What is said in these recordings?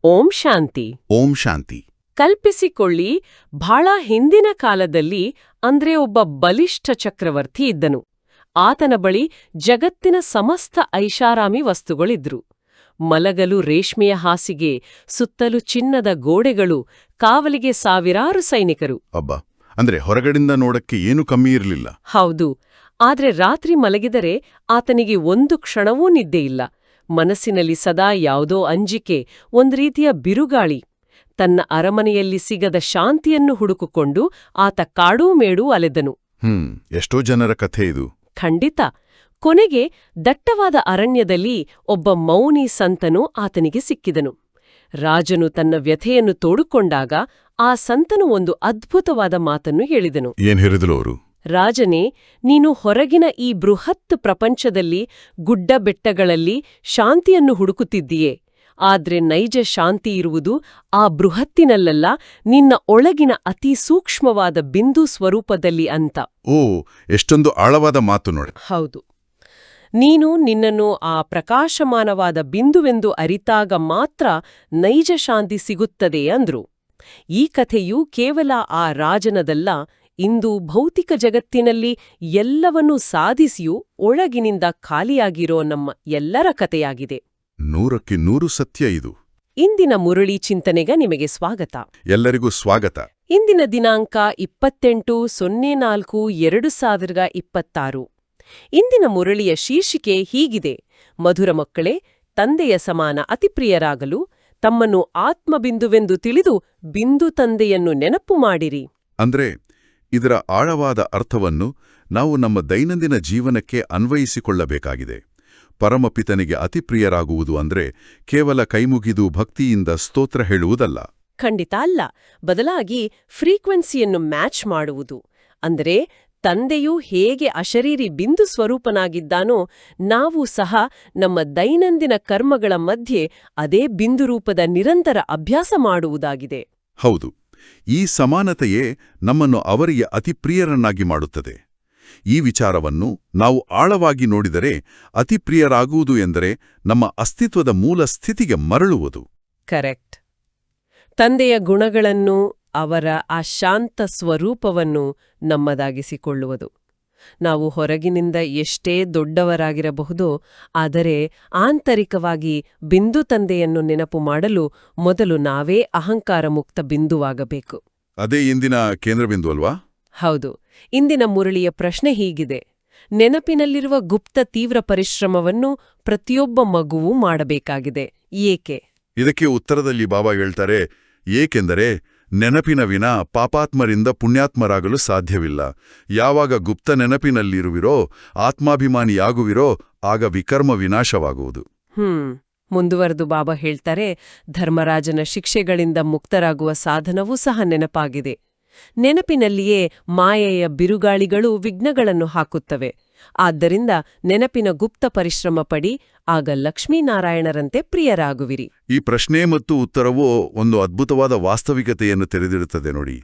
ಓಂ ಶಾಂತಿ. ಓಂ ಶಾಂತಿ. ಕಲ್ಪಿಸಿಕೊಳ್ಳಿ, ಬಹಳ ಹಿಂದಿನ ಕಾಲದಲ್ಲಿ ಅಂದ್ರೆ ಒಬ್ಬ ಬಲಿಷ್ಠ ಚಕ್ರವರ್ತಿ ಇದ್ದನು. ಆತನ ಬಳಿ ಜಗತ್ತಿನ ಸಮಸ್ತ ಐಷಾರಾಮಿ ವಸ್ತುಗಳಿದ್ರು. ಮಲಗಲು ರೇಷ್ಮೆಯ ಹಾಸಿಗೆ, ಸುತ್ತಲೂ ಚಿನ್ನದ ಗೋಡೆಗಳು, ಕಾವಲಿಗೆ ಸಾವಿರಾರು ಸೈನಿಕರು. ಅಬ್ಬಾ, ಅಂದ್ರೆ ಹೊರಗಡೆಯಿಂದ ನೋಡಕ್ಕೆ ಏನು ಕಮ್ಮಿ ಇರಲಿಲ್ಲ. ಹೌದು. ಆದ್ರೆ ರಾತ್ರಿ ಮಲಗಿದರೆ ಆತನಿಗೆ ಒಂದು ಕ್ಷಣವೂ ನಿದ್ದೆಯಿಲ್ಲ. ಮನಸ್ಸಿನಲ್ಲಿ ಸದಾ ಯಾವುದೋ ಅಂಜಿಕೆ, ಒಂದು ರೀತಿಯ ಬಿರುಗಾಳಿ. ತನ್ನ ಅರಮನೆಯಲ್ಲಿ ಸಿಗದ ಶಾಂತಿಯನ್ನು ಹುಡುಕಿಕೊಂಡು ಆತ ಕಾಡೂ ಮೇಡೂ ಅಲೆದನು. ಎಷ್ಟೋ ಜನರ ಕಥೆ ಇದು. ಖಂಡಿತ. ಕೊನೆಗೆ ದಟ್ಟವಾದ ಅರಣ್ಯದಲ್ಲಿ ಒಬ್ಬ ಮೌನಿ ಸಂತನು ಆತನಿಗೆ ಸಿಕ್ಕಿದನು. ರಾಜನು ತನ್ನ ವ್ಯಥೆಯನ್ನು ತೋಡಿಕೊಂಡಾಗ ಆ ಸಂತನು ಒಂದು ಅದ್ಭುತವಾದ ಮಾತನ್ನು ಹೇಳಿದನು. ಏನ್ ಹೇಳಿದ್ರು ಅವರು? ರಾಜನೇ, ನೀನು ಹೊರಗಿನ ಈ ಬೃಹತ್ ಪ್ರಪಂಚದಲ್ಲಿ ಗುಡ್ಡ ಬೆಟ್ಟಗಳಲ್ಲಿ ಶಾಂತಿಯನ್ನು ಹುಡುಕುತ್ತಿದ್ದೀಯೆ. ಆದ್ರೆ ನೈಜ ಶಾಂತಿ ಇರುವುದು ಆ ಬೃಹತ್ತಿನಲ್ಲ, ನಿನ್ನ ಒಳಗಿನ ಅತಿ ಸೂಕ್ಷ್ಮವಾದ ಬಿಂದು ಸ್ವರೂಪದಲ್ಲಿ ಅಂತ. ಓ, ಎಷ್ಟೊಂದು ಆಳವಾದ ಮಾತು ನೋಡಿ. ಹೌದು. ನೀನು ನಿನ್ನನ್ನು ಆ ಪ್ರಕಾಶಮಾನವಾದ ಬಿಂದುವೆಂದು ಅರಿತಾಗ ಮಾತ್ರ ನೈಜ ಶಾಂತಿ ಸಿಗುತ್ತದೆ ಅಂದ್ರು. ಈ ಕಥೆಯು ಕೇವಲ ಆ ರಾಜನದಲ್ಲ, ಇಂದು ಭೌತಿಕ ಜಗತ್ತಿನಲ್ಲಿ ಎಲ್ಲವನ್ನೂ ಸಾಧಿಸಿಯೂ ಒಳಗಿನಿಂದ ಖಾಲಿಯಾಗಿರೋ ನಮ್ಮ ಎಲ್ಲರ ಕಥೆಯಾಗಿದೆ. 100ಕ್ಕೆ 100 ಸತ್ಯ ಇದು. ಇಂದಿನ ಮುರಳಿ ಚಿಂತನೆಗೆ ನಿಮಗೆ ಸ್ವಾಗತ. ಎಲ್ಲರಿಗೂ ಸ್ವಾಗತ. ಇಂದಿನ ದಿನಾಂಕ 28/04/2026. ಇಂದಿನ ಮುರಳಿಯ ಶೀರ್ಷಿಕೆ ಹೀಗಿದೆ: ಮಧುರ ಮಕ್ಕಳೇ, ತಂದೆಯ ಸಮಾನ ಅತಿಪ್ರಿಯರಾಗಲು ತಮ್ಮನ್ನು ಆತ್ಮಬಿಂದುವೆಂದು ತಿಳಿದು ಬಿಂದು ತಂದೆಯನ್ನು ನೆನಪು ಮಾಡಿರಿ. ಅಂದ್ರೆ ಇದರ ಆಳವಾದ ಅರ್ಥವನ್ನು ನಾವು ನಮ್ಮ ದೈನಂದಿನ ಜೀವನಕ್ಕೆ ಅನ್ವಯಿಸಿಕೊಳ್ಳಬೇಕಾಗಿದೆ. ಪರಮಪಿತನಿಗೆ ಅತಿಪ್ರಿಯರಾಗುವುದು ಅಂದ್ರೆ ಕೇವಲ ಕೈಮುಗಿದು ಭಕ್ತಿಯಿಂದ ಸ್ತೋತ್ರ ಹೇಳುವುದಲ್ಲ. ಖಂಡಿತ ಅಲ್ಲ. ಬದಲಾಗಿ ಫ್ರೀಕ್ವೆನ್ಸಿಯನ್ನು ಮ್ಯಾಚ್ ಮಾಡುವುದು. ಅಂದರೆ ತಂದೆಯು ಹೇಗೆ ಅಶರೀರಿ ಬಿಂದು ಸ್ವರೂಪನಾಗಿದ್ದಾನೋ, ನಾವು ಸಹ ನಮ್ಮ ದೈನಂದಿನ ಕರ್ಮಗಳ ಮಧ್ಯೆ ಅದೇ ಬಿಂದುರೂಪದ ನಿರಂತರ ಅಭ್ಯಾಸ ಮಾಡುವುದಾಗಿದೆ. ಹೌದು. ಈ ಸಮಾನತೆಯೇ ನಮ್ಮನ್ನು ಅವರಿಗೆ ಅತಿಪ್ರಿಯರನ್ನಾಗಿ ಮಾಡುತ್ತದೆ. ಈ ವಿಚಾರವನ್ನು ನಾವು ಆಳವಾಗಿ ನೋಡಿದರೆ, ಅತಿಪ್ರಿಯರಾಗುವುದು ಎಂದರೆ ನಮ್ಮ ಅಸ್ತಿತ್ವದ ಮೂಲ ಸ್ಥಿತಿಗೆ ಮರಳುವುದು. ಕರೆಕ್ಟ್. ತಂದೆಯ ಗುಣಗಳನ್ನು, ಅವರ ಆ ಶಾಂತ ಸ್ವರೂಪವನ್ನು ನಮ್ಮದಾಗಿಸಿಕೊಳ್ಳುವುದು. ನಾವು ಹೊರಗಿನಿಂದ ಎಷ್ಟೇ ದೊಡ್ಡವರಾಗಿರಬಹುದು, ಆದರೆ ಆಂತರಿಕವಾಗಿ ಬಿಂದು ತಂದೆಯನ್ನು ನೆನಪು ಮಾಡಲು ಮೊದಲು ನಾವೇ ಅಹಂಕಾರ ಮುಕ್ತ ಬಿಂದುವಾಗಬೇಕು. ಅದೇ ಇಂದಿನ ಕೇಂದ್ರಬಿಂದು ಅಲ್ವಾ? ಹೌದು. ಇಂದಿನ ಮುರಳಿಯ ಪ್ರಶ್ನೆ ಹೀಗಿದೆ: ನೆನಪಿನಲ್ಲಿರುವ ಗುಪ್ತ ತೀವ್ರ ಪರಿಶ್ರಮವನ್ನು ಪ್ರತಿಯೊಬ್ಬ ಮಗುವೂ ಮಾಡಬೇಕಾಗಿದೆ. ಏಕೆ? ಇದಕ್ಕೆ ಉತ್ತರದಲ್ಲಿ ಬಾಬಾ ಹೇಳ್ತಾರೆ, ಏಕೆಂದರೆ ನೆನಪಿನ ವಿನಾ ಪಾಪಾತ್ಮರಿಂದ ಪುಣ್ಯಾತ್ಮರಾಗಲು ಸಾಧ್ಯವಿಲ್ಲ. ಯಾವಾಗ ಗುಪ್ತ ನೆನಪಿನಲ್ಲಿರುವಿರೋ, ಆತ್ಮಾಭಿಮಾನಿಯಾಗುವಿರೋ, ಆಗ ವಿಕರ್ಮ ವಿನಾಶವಾಗುವುದು. ಮುಂದುವರೆದು ಬಾಬಾ ಹೇಳ್ತಾರೆ, ಧರ್ಮರಾಜನ ಶಿಕ್ಷೆಗಳಿಂದ ಮುಕ್ತರಾಗುವ ಸಾಧನವೂ ಸಹ ನೆನಪಾಗಿದೆ. ನೆನಪಿನಲ್ಲಿಯೇ ಮಾಯೆಯ ಬಿರುಗಾಳಿಗಳು ವಿಘ್ನಗಳನ್ನು ಹಾಕುತ್ತವೆ. ಆದ್ದರಿಂದ ನೆನಪಿನ ಗುಪ್ತ ಪರಿಶ್ರಮ ಪಡಿ, ಆಗ ಲಕ್ಷ್ಮೀನಾರಾಯಣರಂತೆ ಪ್ರಿಯರಾಗುವಿರಿ. ಈ ಪ್ರಶ್ನೆ ಮತ್ತು ಉತ್ತರವೂ ಒಂದು ಅದ್ಭುತವಾದ ವಾಸ್ತವಿಕತೆಯನ್ನು ತೆರೆದಿಡುತ್ತದೆ ನೋಡಿ.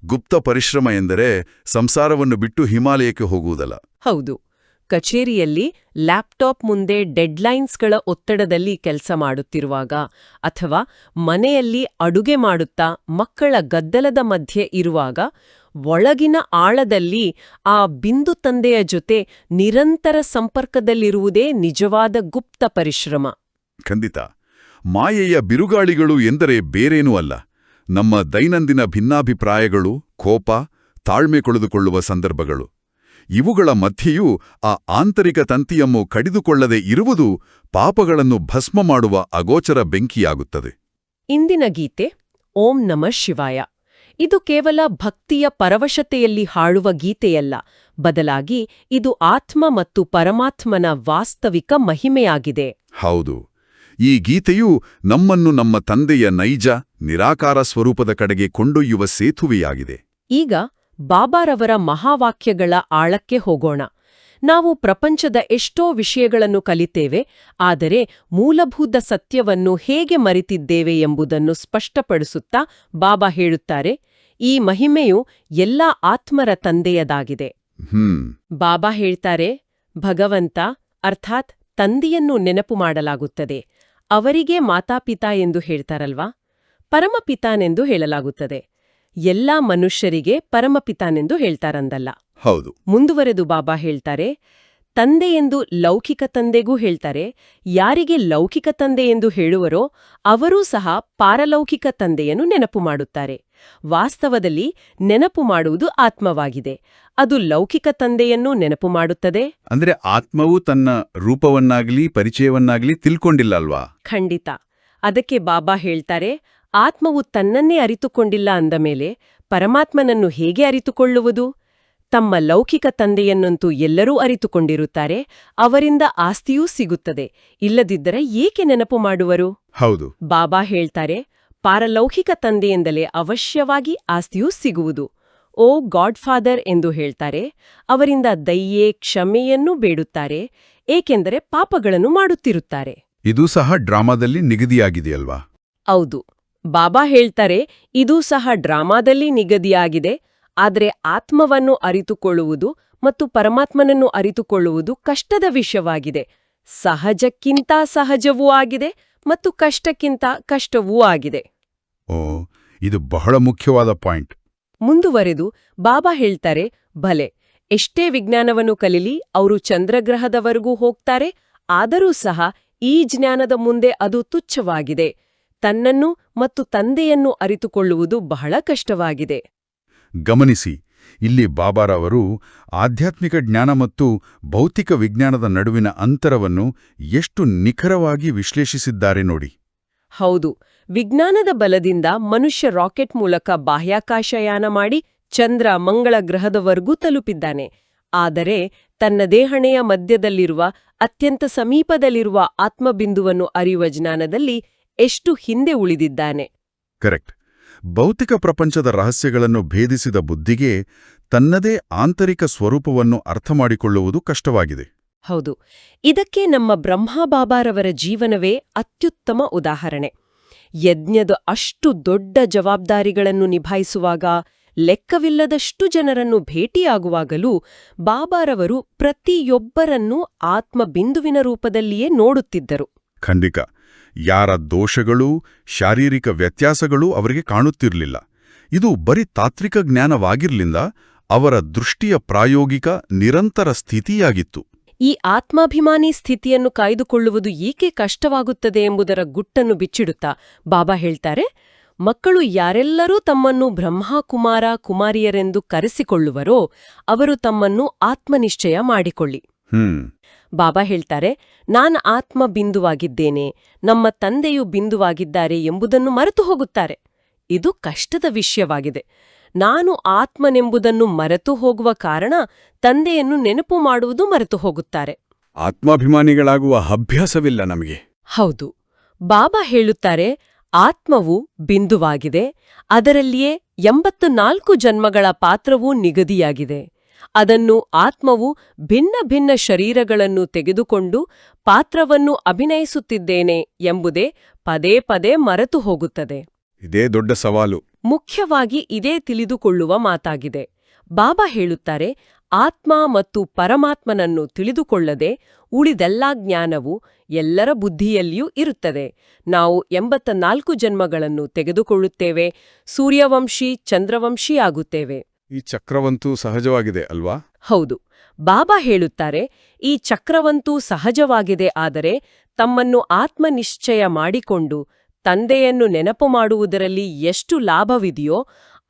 ಗುಪ್ತ ಪರಿಶ್ರಮ ಎಂದರೆ ಸಂಸಾರವನ್ನು ಬಿಟ್ಟು ಹಿಮಾಲಯಕ್ಕೆ ಹೋಗುವುದಲ್ಲ. ಹೌದು. ಕಚೇರಿಯಲ್ಲಿ ಲ್ಯಾಪ್ಟಾಪ್ ಮುಂದೆ ಡೆಡ್ಲೈನ್ಸ್ಗಳ ಒತ್ತಡದಲ್ಲಿ ಕೆಲಸ ಮಾಡುತ್ತಿರುವಾಗ, ಅಥವಾ ಮನೆಯಲ್ಲಿ ಅಡುಗೆ ಮಾಡುತ್ತಾ ಮಕ್ಕಳ ಗದ್ದಲದ ಮಧ್ಯೆ ಇರುವಾಗ, ಒಳಗಿನ ಆಳದಲ್ಲಿ ಆ ಬಿಂದು ತಂದೆಯ ಜೊತೆ ನಿರಂತರ ಸಂಪರ್ಕದಲ್ಲಿರುವುದೇ ನಿಜವಾದ ಗುಪ್ತ ಪರಿಶ್ರಮ. ಖಂಡಿತ. ಮಾಯೆಯ ಬಿರುಗಾಳಿಗಳು ಎಂದರೆ ಬೇರೇನೂ ಅಲ್ಲ, ನಮ್ಮ ದೈನಂದಿನ ಭಿನ್ನಾಭಿಪ್ರಾಯಗಳು, ಕೋಪ, ತಾಳ್ಮೆ ಕಳೆದುಕೊಳ್ಳುವ ಸಂದರ್ಭಗಳು. ಇವುಗಳ ಮಧ್ಯೆಯೂ ಆ ಆಂತರಿಕ ತಂತಿಯನ್ನು ಕಡಿದುಕೊಳ್ಳದೆ ಇರುವುದು ಪಾಪಗಳನ್ನು ಭಸ್ಮ ಮಾಡುವ ಅಗೋಚರ ಬೆಂಕಿಯಾಗುತ್ತದೆ. ಇಂದಿನ ಗೀತೆ ಓಂ ನಮಃ ಶಿವಾಯ. ಇದು ಕೇವಲ ಭಕ್ತಿಯ ಪರವಶತೆಯಲ್ಲಿ ಹಾಡುವ ಗೀತೆಯಲ್ಲ, ಬದಲಾಗಿ ಇದು ಆತ್ಮ ಮತ್ತು ಪರಮಾತ್ಮನ ವಾಸ್ತವಿಕ ಮಹಿಮೆಯಾಗಿದೆ. ಹೌದು. ಈ ಗೀತೆಯು ನಮ್ಮನ್ನು ನಮ್ಮ ತಂದೆಯ ನೈಜ, ನಿರಾಕಾರ ಸ್ವರೂಪದ ಕಡೆಗೆ ಕೊಂಡೊಯ್ಯುವ ಸೇತುವೆಯಾಗಿದೆ. ಈಗ ಬಾಬಾರವರ ಮಹಾವಾಕ್ಯಗಳ ಆಳಕ್ಕೆ ಹೋಗೋಣ. ನಾವು ಪ್ರಪಂಚದ ಎಷ್ಟೋ ವಿಷಯಗಳನ್ನು ಕಲಿತೇವೆ, ಆದರೆ ಮೂಲಭೂತ ಸತ್ಯವನ್ನು ಹೇಗೆ ಮರೆತಿದ್ದೇವೆ ಎಂಬುದನ್ನು ಸ್ಪಷ್ಟಪಡಿಸುತ್ತಾ ಬಾಬಾ ಹೇಳುತ್ತಾರೆ, ಈ ಮಹಿಮೆಯು ಎಲ್ಲಾ ಆತ್ಮರ ತಂದೆಯದಾಗಿದೆ. ಬಾಬಾ ಹೇಳ್ತಾರೆ, ಭಗವಂತ ಅರ್ಥಾತ್ ತಂದೆಯನ್ನು ನೆನಪು ಮಾಡಲಾಗುತ್ತದೆ, ಅವರಿಗೆ ಮಾತಾಪಿತಾ ಎಂದು ಹೇಳ್ತಾರಲ್ವಾ, ಪರಮಪಿತಾನೆಂದು ಹೇಳಲಾಗುತ್ತದೆ. ಎಲ್ಲಾ ಮನುಷ್ಯರಿಗೆ ಪರಮಪಿತಾನೆಂದು ಹೇಳ್ತಾರಂದಲ್ಲ. ಹೌದು. ಮುಂದುವರೆದು ಬಾಬಾ ಹೇಳ್ತಾರೆ, ತಂದೆ ಎಂದು ಲೌಕಿಕ ತಂದೆಗೂ ಹೇಳ್ತಾರೆ. ಯಾರಿಗೆ ಲೌಕಿಕ ತಂದೆ ಎಂದು ಹೇಳುವರೋ ಅವರೂ ಸಹ ಪಾರಲೌಕಿಕ ತಂದೆಯನ್ನು ನೆನಪು ಮಾಡುತ್ತಾರೆ. ವಾಸ್ತವದಲ್ಲಿ ನೆನಪು ಮಾಡುವುದು ಆತ್ಮವಾಗಿದೆ. ಅದು ಲೌಕಿಕ ತಂದೆಯನ್ನು ನೆನಪು ಮಾಡುತ್ತದೆ. ಅಂದ್ರೆ ಆತ್ಮವು ತನ್ನ ರೂಪವನ್ನಾಗ್ಲಿ ಪರಿಚಯವನ್ನಾಗ್ಲಿ ತಿಳ್ಕೊಂಡಿಲ್ಲ ಅಲ್ವಾ? ಖಂಡಿತ. ಅದಕ್ಕೆ ಬಾಬಾ ಹೇಳ್ತಾರೆ, ಆತ್ಮವು ತನ್ನನ್ನೇ ಅರಿತುಕೊಂಡಿಲ್ಲ ಅಂದ ಮೇಲೆ ಪರಮಾತ್ಮನನ್ನು ಹೇಗೆ ಅರಿತುಕೊಳ್ಳುವುದು? ತಮ್ಮ ಲೌಕಿಕ ತಂದೆಯನ್ನಂತೂ ಎಲ್ಲರೂ ಅರಿತುಕೊಂಡಿರುತ್ತಾರೆ. ಅವರಿಂದ ಆಸ್ತಿಯೂ ಸಿಗುತ್ತದೆ. ಇಲ್ಲದಿದ್ದರೆ ಏಕೆ ನೆನಪು ಮಾಡುವರು? ಹೌದು. ಬಾಬಾ ಹೇಳ್ತಾರೆ, ಪಾರಲೌಕಿಕ ತಂದೆಯಿಂದಲೇ ಅವಶ್ಯವಾಗಿ ಆಸ್ತಿಯೂ ಸಿಗುವುದು. ಓ ಗಾಡ್ ಫಾದರ್ ಎಂದು ಹೇಳ್ತಾರೆ. ಅವರಿಂದ ದಯೆ ಕ್ಷಮೆಯನ್ನೂ ಬೇಡುತ್ತಾರೆ, ಏಕೆಂದರೆ ಪಾಪಗಳನ್ನು ಮಾಡುತ್ತಿರುತ್ತಾರೆ. ಇದು ಸಹ ಡ್ರಾಮಾದಲ್ಲಿ ನಿಗದಿಯಾಗಿದೆಯಲ್ವಾ? ಹೌದು. ಬಾಬಾ ಹೇಳ್ತಾರೆ, ಇದೂ ಸಹ ಡ್ರಾಮಾದಲ್ಲಿ ನಿಗದಿಯಾಗಿದೆ. ಆದರೆ ಆತ್ಮವನ್ನು ಅರಿತುಕೊಳ್ಳುವುದು ಮತ್ತು ಪರಮಾತ್ಮನನ್ನು ಅರಿತುಕೊಳ್ಳುವುದು ಕಷ್ಟದ ವಿಷಯವಾಗಿದೆ. ಸಹಜಕ್ಕಿಂತ ಸಹಜವೂ ಆಗಿದೆ ಮತ್ತು ಕಷ್ಟಕ್ಕಿಂತ ಕಷ್ಟವೂ ಆಗಿದೆ. ಓ, ಇದು ಬಹಳ ಮುಖ್ಯವಾದ ಪಾಯಿಂಟ್. ಮುಂದುವರೆದು ಬಾಬಾ ಹೇಳ್ತಾರೆ, ಭಲೆ ಎಷ್ಟೇ ವಿಜ್ಞಾನವನ್ನು ಕಲಿಲಿ ಅವರು ಚಂದ್ರಗ್ರಹದವರೆಗೂ ಹೋಗ್ತಾರೆ. ಆದರೂ ಸಹ ಈ ಜ್ಞಾನದ ಮುಂದೆ ಅದು ತುಚ್ಛವಾಗಿದೆ. ತನ್ನನ್ನು ಮತ್ತು ತಂದೆಯನ್ನು ಅರಿತುಕೊಳ್ಳುವುದು ಬಹಳ ಕಷ್ಟವಾಗಿದೆ. ಗಮನಿಸಿ, ಇಲ್ಲಿ ಬಾಬಾರವರು ಆಧ್ಯಾತ್ಮಿಕ ಜ್ಞಾನ ಮತ್ತು ಭೌತಿಕ ವಿಜ್ಞಾನದ ನಡುವಿನ ಅಂತರವನ್ನು ಎಷ್ಟು ನಿಖರವಾಗಿ ವಿಶ್ಲೇಷಿಸಿದ್ದಾರೆ ನೋಡಿ. ಹೌದು. ವಿಜ್ಞಾನದ ಬಲದಿಂದ ಮನುಷ್ಯ ರಾಕೆಟ್ ಮೂಲಕ ಬಾಹ್ಯಾಕಾಶಯಾನ ಮಾಡಿ ಚಂದ್ರ ಮಂಗಳ ಗ್ರಹದವರೆಗೂ ತಲುಪಿದ್ದಾನೆ. ಆದರೆ ತನ್ನ ದೇಹಣೆಯ ಮಧ್ಯದಲ್ಲಿರುವ ಅತ್ಯಂತ ಸಮೀಪದಲ್ಲಿರುವ ಆತ್ಮಬಿಂದುವನ್ನು ಅರಿಯುವ ಜ್ಞಾನದಲ್ಲಿ ಎಷ್ಟು ಹಿಂದೆ ಉಳಿದಿದ್ದಾನೆ. ಕರೆಕ್ಟ್. ಭೌತಿಕ ಪ್ರಪಂಚದ ರಹಸ್ಯಗಳನ್ನು ಭೇದಿಸಿದ ಬುದ್ಧಿಗೆ ತನ್ನದೇ ಆಂತರಿಕ ಸ್ವರೂಪವನ್ನು ಅರ್ಥಮಾಡಿಕೊಳ್ಳುವುದು ಕಷ್ಟವಾಗಿದೆ. ಹೌದು. ಇದಕ್ಕೆ ನಮ್ಮ ಬ್ರಹ್ಮಬಾಬಾರವರ ಜೀವನವೇ ಅತ್ಯುತ್ತಮ ಉದಾಹರಣೆ. ಯಜ್ಞದ ಅಷ್ಟು ದೊಡ್ಡ ಜವಾಬ್ದಾರಿಗಳನ್ನು ನಿಭಾಯಿಸುವಾಗ, ಲೆಕ್ಕವಿಲ್ಲದಷ್ಟು ಜನರನ್ನು ಭೇಟಿಯಾಗುವಾಗಲೂ ಬಾಬಾರವರು ಪ್ರತಿಯೊಬ್ಬರನ್ನೂ ಆತ್ಮಬಿಂದುವಿನ ರೂಪದಲ್ಲಿಯೇ ನೋಡುತ್ತಿದ್ದರು. ಖಂಡಿತ. ಯಾರ ದೋಷಗಳೂ ಶಾರೀರಿಕ ವ್ಯತ್ಯಾಸಗಳೂ ಅವರಿಗೆ ಕಾಣುತ್ತಿರಲಿಲ್ಲ. ಇದು ಬರೀ ತಾತ್ವಿಕ ಜ್ಞಾನವಾಗಿರ್ಲಿಲ್ಲ, ಅವರ ದೃಷ್ಟಿಯ ಪ್ರಾಯೋಗಿಕ ನಿರಂತರ ಸ್ಥಿತಿಯಾಗಿತ್ತು. ಈ ಆತ್ಮಾಭಿಮಾನಿ ಸ್ಥಿತಿಯನ್ನು ಕಾಯ್ದುಕೊಳ್ಳುವುದು ಏಕೆ ಕಷ್ಟವಾಗುತ್ತದೆ ಎಂಬುದರ ಗುಟ್ಟನ್ನು ಬಿಚ್ಚಿಡುತ್ತಾ ಬಾಬಾ ಹೇಳ್ತಾರೆ, ಮಕ್ಕಳು ಯಾರೆಲ್ಲರೂ ತಮ್ಮನ್ನು ಬ್ರಹ್ಮಕುಮಾರ ಕುಮಾರಿಯರೆಂದು ಕರೆಸಿಕೊಳ್ಳುವರೋ ಅವರು ತಮ್ಮನ್ನು ಆತ್ಮನಿಶ್ಚಯ ಮಾಡಿಕೊಳ್ಳಿ. ಬಾಬಾ ಹೇಳ್ತಾರೆ, ನಾನು ಆತ್ಮ ಬಿಂದುವಾಗಿದ್ದೇನೆ, ನಮ್ಮ ತಂದೆಯು ಬಿಂದುವಾಗಿದ್ದಾರೆ ಎಂಬುದನ್ನು ಮರೆತು ಹೋಗುತ್ತಾರೆ. ಇದು ಕಷ್ಟದ ವಿಷಯವಾಗಿದೆ. ನಾನು ಆತ್ಮನೆಂಬುದನ್ನು ಮರೆತು ಹೋಗುವ ಕಾರಣ ತಂದೆಯನ್ನು ನೆನಪು ಮಾಡುವುದು ಮರೆತು ಹೋಗುತ್ತಾರೆ. ಆತ್ಮಾಭಿಮಾನಿಗಳಾಗುವ ಅಭ್ಯಾಸವಿಲ್ಲ ನಮಗೆ. ಹೌದು. ಬಾಬಾ ಹೇಳುತ್ತಾರೆ, ಆತ್ಮವು ಬಿಂದುವಾಗಿದೆ, ಅದರಲ್ಲಿಯೇ 84 ಜನ್ಮಗಳ ಪಾತ್ರವೂ ನಿಗದಿಯಾಗಿದೆ. ಅದನ್ನು ಆತ್ಮವು ಭಿನ್ನ ಭಿನ್ನ ಶರೀರಗಳನ್ನು ತೆಗೆದುಕೊಂಡು ಪಾತ್ರವನ್ನು ಅಭಿನಯಿಸುತ್ತಿದ್ದೇನೆ ಎಂಬುದೇ ಪದೇ ಪದೇ ಮರೆತು ಹೋಗುತ್ತದೆ. ಇದೇ ದೊಡ್ಡ ಸವಾಲು. ಮುಖ್ಯವಾಗಿ ಇದೇ ತಿಳಿದುಕೊಳ್ಳುವ ಮಾತಾಗಿದೆ. ಬಾಬಾ ಹೇಳುತ್ತಾರೆ, ಆತ್ಮ ಮತ್ತು ಪರಮಾತ್ಮನನ್ನು ತಿಳಿದುಕೊಳ್ಳದೆ ಉಳಿದೆಲ್ಲಾ ಜ್ಞಾನವು ಎಲ್ಲರ ಬುದ್ಧಿಯಲ್ಲಿಯೂ ಇರುತ್ತದೆ. ನಾವು 84 ಜನ್ಮಗಳನ್ನು ತೆಗೆದುಕೊಳ್ಳುತ್ತೇವೆ, ಸೂರ್ಯವಂಶಿ ಚಂದ್ರವಂಶಿ ಆಗುತ್ತೇವೆ. ಈ ಚಕ್ರವಂತೂ ಸಹಜವಾಗಿದೆ ಅಲ್ವಾ? ಹೌದು. ಬಾಬಾ ಹೇಳುತ್ತಾರೆ, ಈ ಚಕ್ರವಂತೂ ಸಹಜವಾಗಿದೆ. ಆದರೆ ತಮ್ಮನ್ನು ಆತ್ಮನಿಶ್ಚಯ ಮಾಡಿಕೊಂಡು ತಂದೆಯನ್ನು ನೆನಪು ಮಾಡುವುದರಲ್ಲಿ ಎಷ್ಟು ಲಾಭವಿದೆಯೋ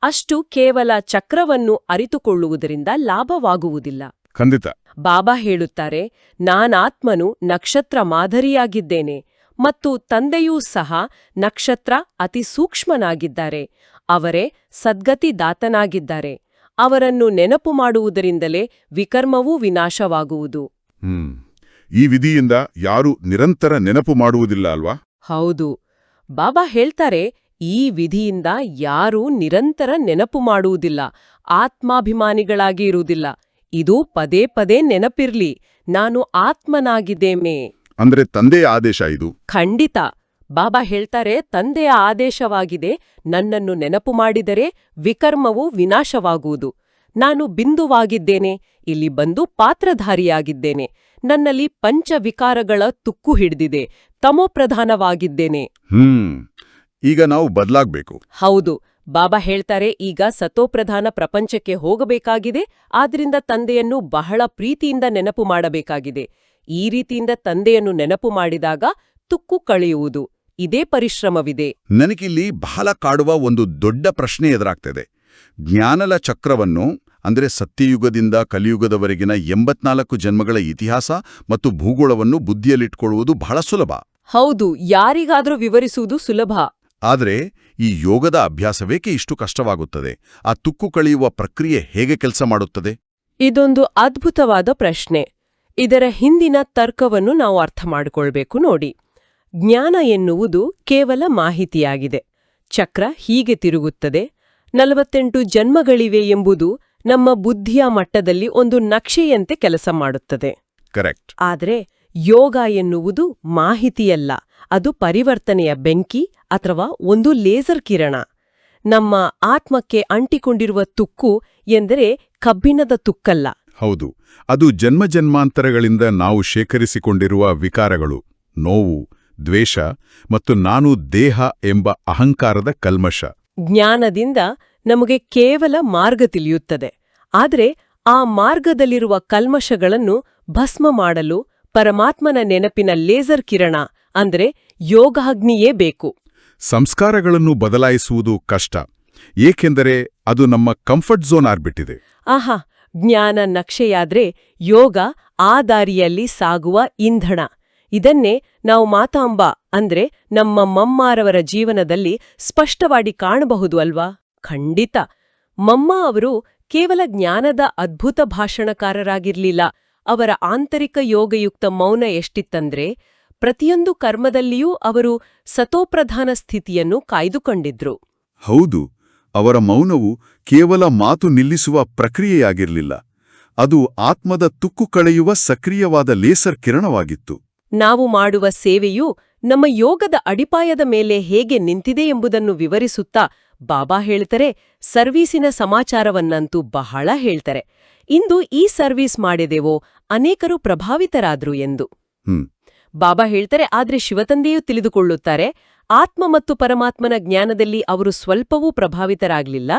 ಅಷ್ಟು ಕೇವಲ ಚಕ್ರವನ್ನು ಅರಿತುಕೊಳ್ಳುವುದರಿಂದ ಲಾಭವಾಗುವುದಿಲ್ಲ. ಖಂಡಿತ. ಬಾಬಾ ಹೇಳುತ್ತಾರೆ, ನಾನಾತ್ಮನು ನಕ್ಷತ್ರ ಮಾದರಿಯಾಗಿದ್ದೇನೆ ಮತ್ತು ತಂದೆಯೂ ಸಹ ನಕ್ಷತ್ರ ಅತಿ ಸೂಕ್ಷ್ಮನಾಗಿದ್ದಾರೆ. ಅವರೇ ಸದ್ಗತಿದಾತನಾಗಿದ್ದಾರೆ. ಅವರನ್ನು ನೆನಪು ಮಾಡುವುದರಿಂದಲೇ ವಿಕರ್ಮವೂ ವಿನಾಶವಾಗುವುದು. ಈ ವಿಧಿಯಿಂದ ಯಾರೂ ನಿರಂತರ ನೆನಪು ಮಾಡುವುದಿಲ್ಲ ಅಲ್ವಾ? ಹೌದು. ಬಾಬಾ ಹೇಳ್ತಾರೆ, ಈ ವಿಧಿಯಿಂದ ಯಾರೂ ನಿರಂತರ ನೆನಪು ಮಾಡುವುದಿಲ್ಲ, ಆತ್ಮಾಭಿಮಾನಿಗಳಾಗಿ ಇರುವುದಿಲ್ಲ. ಇದು ಪದೇ ಪದೇ ನೆನಪಿರ್ಲಿ, ನಾನು ಆತ್ಮನಾಗಿದ್ದೇನೆ. ಅಂದ್ರೆ ತಂದೆಯ ಆದೇಶ ಇದು. ಖಂಡಿತ. ಬಾಬಾ ಹೇಳ್ತಾರೆ, ತಂದೆಯ ಆದೇಶವಾಗಿದೆ. ನನ್ನನ್ನು ನೆನಪು ಮಾಡಿದರೆ ವಿಕರ್ಮವು ವಿನಾಶವಾಗುವುದು. ನಾನು ಬಿಂದುವಾಗಿದ್ದೇನೆ, ಇಲ್ಲಿ ಬಂದು ಪಾತ್ರಧಾರಿಯಾಗಿದ್ದೇನೆ. ನನ್ನಲ್ಲಿ ಪಂಚವಿಕಾರಗಳ ತುಕ್ಕು ಹಿಡಿದಿದೆ, ತಮೋಪ್ರಧಾನವಾಗಿದ್ದೇನೆ. ಈಗ ನಾವು ಬದಲಾಗ್ಬೇಕು. ಹೌದು, ಬಾಬಾ ಹೇಳ್ತಾರೆ, ಈಗ ಸತೋಪ್ರಧಾನ ಪ್ರಪಂಚಕ್ಕೆ ಹೋಗಬೇಕಾಗಿದೆ, ಆದ್ರಿಂದ ತಂದೆಯನ್ನು ಬಹಳ ಪ್ರೀತಿಯಿಂದ ನೆನಪು ಮಾಡಬೇಕಾಗಿದೆ. ಈ ರೀತಿಯಿಂದ ತಂದೆಯನ್ನು ನೆನಪು ಮಾಡಿದಾಗ ತುಕ್ಕು ಕಳೆಯುವುದು. ಇದೇ ಪರಿಶ್ರಮವಿದೆ. ನನಗಿಲ್ಲಿ ಬಹಳ ಕಾಡುವ ಒಂದು ದೊಡ್ಡ ಪ್ರಶ್ನೆ ಎದುರಾಗ್ತದೆ. ಜ್ಞಾನದ ಚಕ್ರವನ್ನು ಅಂದರೆ ಸತ್ಯಯುಗದಿಂದ ಕಲಿಯುಗದವರೆಗಿನ 84 ಜನ್ಮಗಳ ಇತಿಹಾಸ ಮತ್ತು ಭೂಗೋಳವನ್ನು ಬುದ್ಧಿಯಲ್ಲಿಟ್ಕೊಳ್ಳುವುದು ಬಹಳ ಸುಲಭ. ಹೌದು, ಯಾರಿಗಾದ್ರೂ ವಿವರಿಸುವುದು ಸುಲಭ. ಆದರೆ ಈ ಯೋಗದ ಅಭ್ಯಾಸವೇಕೆ ಇಷ್ಟು ಕಷ್ಟವಾಗುತ್ತದೆ? ಆ ತುಕ್ಕು ಕಳೆಯುವ ಪ್ರಕ್ರಿಯೆ ಹೇಗೆ ಕೆಲಸ ಮಾಡುತ್ತದೆ? ಇದೊಂದು ಅದ್ಭುತವಾದ ಪ್ರಶ್ನೆ. ಇದರ ಹಿಂದಿನ ತರ್ಕವನ್ನು ನಾವು ಅರ್ಥ ಮಾಡಿಕೊಳ್ಬೇಕು ನೋಡಿ. ಜ್ಞಾನ ಎನ್ನುವುದು ಕೇವಲ ಮಾಹಿತಿಯಾಗಿದೆ. ಚಕ್ರ ಹೀಗೆ ತಿರುಗುತ್ತದೆ, 48 ಜನ್ಮಗಳಿವೆ ಎಂಬುದು ನಮ್ಮ ಬುದ್ಧಿಯ ಮಟ್ಟದಲ್ಲಿ ಒಂದು ನಕ್ಷೆಯಂತೆ ಕೆಲಸ ಮಾಡುತ್ತದೆ. ಕರೆಕ್ಟ್. ಆದರೆ ಯೋಗ ಎನ್ನುವುದು ಮಾಹಿತಿಯಲ್ಲ, ಅದು ಪರಿವರ್ತನೆಯ ಬೆಂಕಿ ಅಥವಾ ಒಂದು ಲೇಸರ್ ಕಿರಣ. ನಮ್ಮ ಆತ್ಮಕ್ಕೆ ಅಂಟಿಕೊಂಡಿರುವ ತುಕ್ಕು ಎಂದರೆ ಕಬ್ಬಿಣದ ತುಕ್ಕಲ್ಲ. ಹೌದು, ಅದು ಜನ್ಮಜನ್ಮಾಂತರಗಳಿಂದ ನಾವು ಶೇಖರಿಸಿಕೊಂಡಿರುವ ವಿಕಾರಗಳು, ನೋವು, ದ್ವೇಷ ಮತ್ತು ನಾನು ದೇಹ ಎಂಬ ಅಹಂಕಾರದ ಕಲ್ಮಶ. ಜ್ಞಾನದಿಂದ ನಮಗೆ ಕೇವಲ ಮಾರ್ಗ ತಿಳಿಯುತ್ತದೆ. ಆದರೆ ಆ ಮಾರ್ಗದಲ್ಲಿರುವ ಕಲ್ಮಶಗಳನ್ನು ಭಸ್ಮ ಮಾಡಲು ಪರಮಾತ್ಮನ ನೆನಪಿನ ಲೇಸರ್ ಕಿರಣ ಅಂದರೆ ಯೋಗಾಗ್ನಿಯೇ ಬೇಕು. ಸಂಸ್ಕಾರಗಳನ್ನು ಬದಲಾಯಿಸುವುದು ಕಷ್ಟ, ಏಕೆಂದರೆ ಅದು ನಮ್ಮ ಕಂಫರ್ಟ್ ಝೋನ್ ಆಗ್ಬಿಟ್ಟಿದೆ. ಆಹಾ, ಜ್ಞಾನ ನಕ್ಷೆಯಾದ್ರೆ ಯೋಗ ಆ ದಾರಿಯಲ್ಲಿ ಸಾಗುವ ಇಂಧನ. ಇದನ್ನೇ ನಾವು ಮಾತಾಂಬ ಅಂದ್ರೆ ನಮ್ಮ ಮಮ್ಮಾರವರ ಜೀವನದಲ್ಲಿ ಸ್ಪಷ್ಟವಾಗಿ ಕಾಣಬಹುದು ಅಲ್ವಾ? ಖಂಡಿತ. ಮಮ್ಮ ಅವರು ಕೇವಲ ಜ್ಞಾನದ ಅದ್ಭುತ ಭಾಷಣಕಾರರಾಗಿರ್ಲಿಲ್ಲ. ಅವರ ಆಂತರಿಕ ಯೋಗಯುಕ್ತ ಮೌನ ಎಷ್ಟಿತ್ತಂದ್ರೆ ಪ್ರತಿಯೊಂದು ಕರ್ಮದಲ್ಲಿಯೂ ಅವರು ಸತೋಪ್ರಧಾನ ಸ್ಥಿತಿಯನ್ನು ಕಾಯ್ದುಕೊಂಡಿದ್ರು. ಹೌದು, ಅವರ ಮೌನವು ಕೇವಲ ಮಾತು ನಿಲ್ಲಿಸುವ ಪ್ರಕ್ರಿಯೆಯಾಗಿರಲಿಲ್ಲ, ಅದು ಆತ್ಮದ ತುಕ್ಕು ಕಳೆಯುವ ಸಕ್ರಿಯವಾದ ಲೇಸರ್ ಕಿರಣವಾಗಿತ್ತು. ನಾವು ಮಾಡುವ ಸೇವೆಯು ನಮ್ಮ ಯೋಗದ ಅಡಿಪಾಯದ ಮೇಲೆ ಹೇಗೆ ನಿಂತಿದೆ ಎಂಬುದನ್ನು ವಿವರಿಸುತ್ತಾ ಬಾಬಾ ಹೇಳ್ತಾರೆ, ಸರ್ವೀಸಿನ ಸಮಾಚಾರವನ್ನಂತೂ ಬಹಳ ಹೇಳ್ತಾರೆ. ಇಂದು ಈ ಸರ್ವೀಸ್ ಮಾಡಿದೆವೋ ಅನೇಕರು ಪ್ರಭಾವಿತರಾದ್ರು ಎಂದು. ಬಾಬಾ ಹೇಳ್ತಾರೆ, ಆದ್ರೆ ಶಿವತಂದೆಯೂ ತಿಳಿದುಕೊಳ್ಳುತ್ತಾರೆ, ಆತ್ಮ ಮತ್ತು ಪರಮಾತ್ಮನ ಜ್ಞಾನದಲ್ಲಿ ಅವರು ಸ್ವಲ್ಪವೂ ಪ್ರಭಾವಿತರಾಗ್ಲಿಲ್ಲ.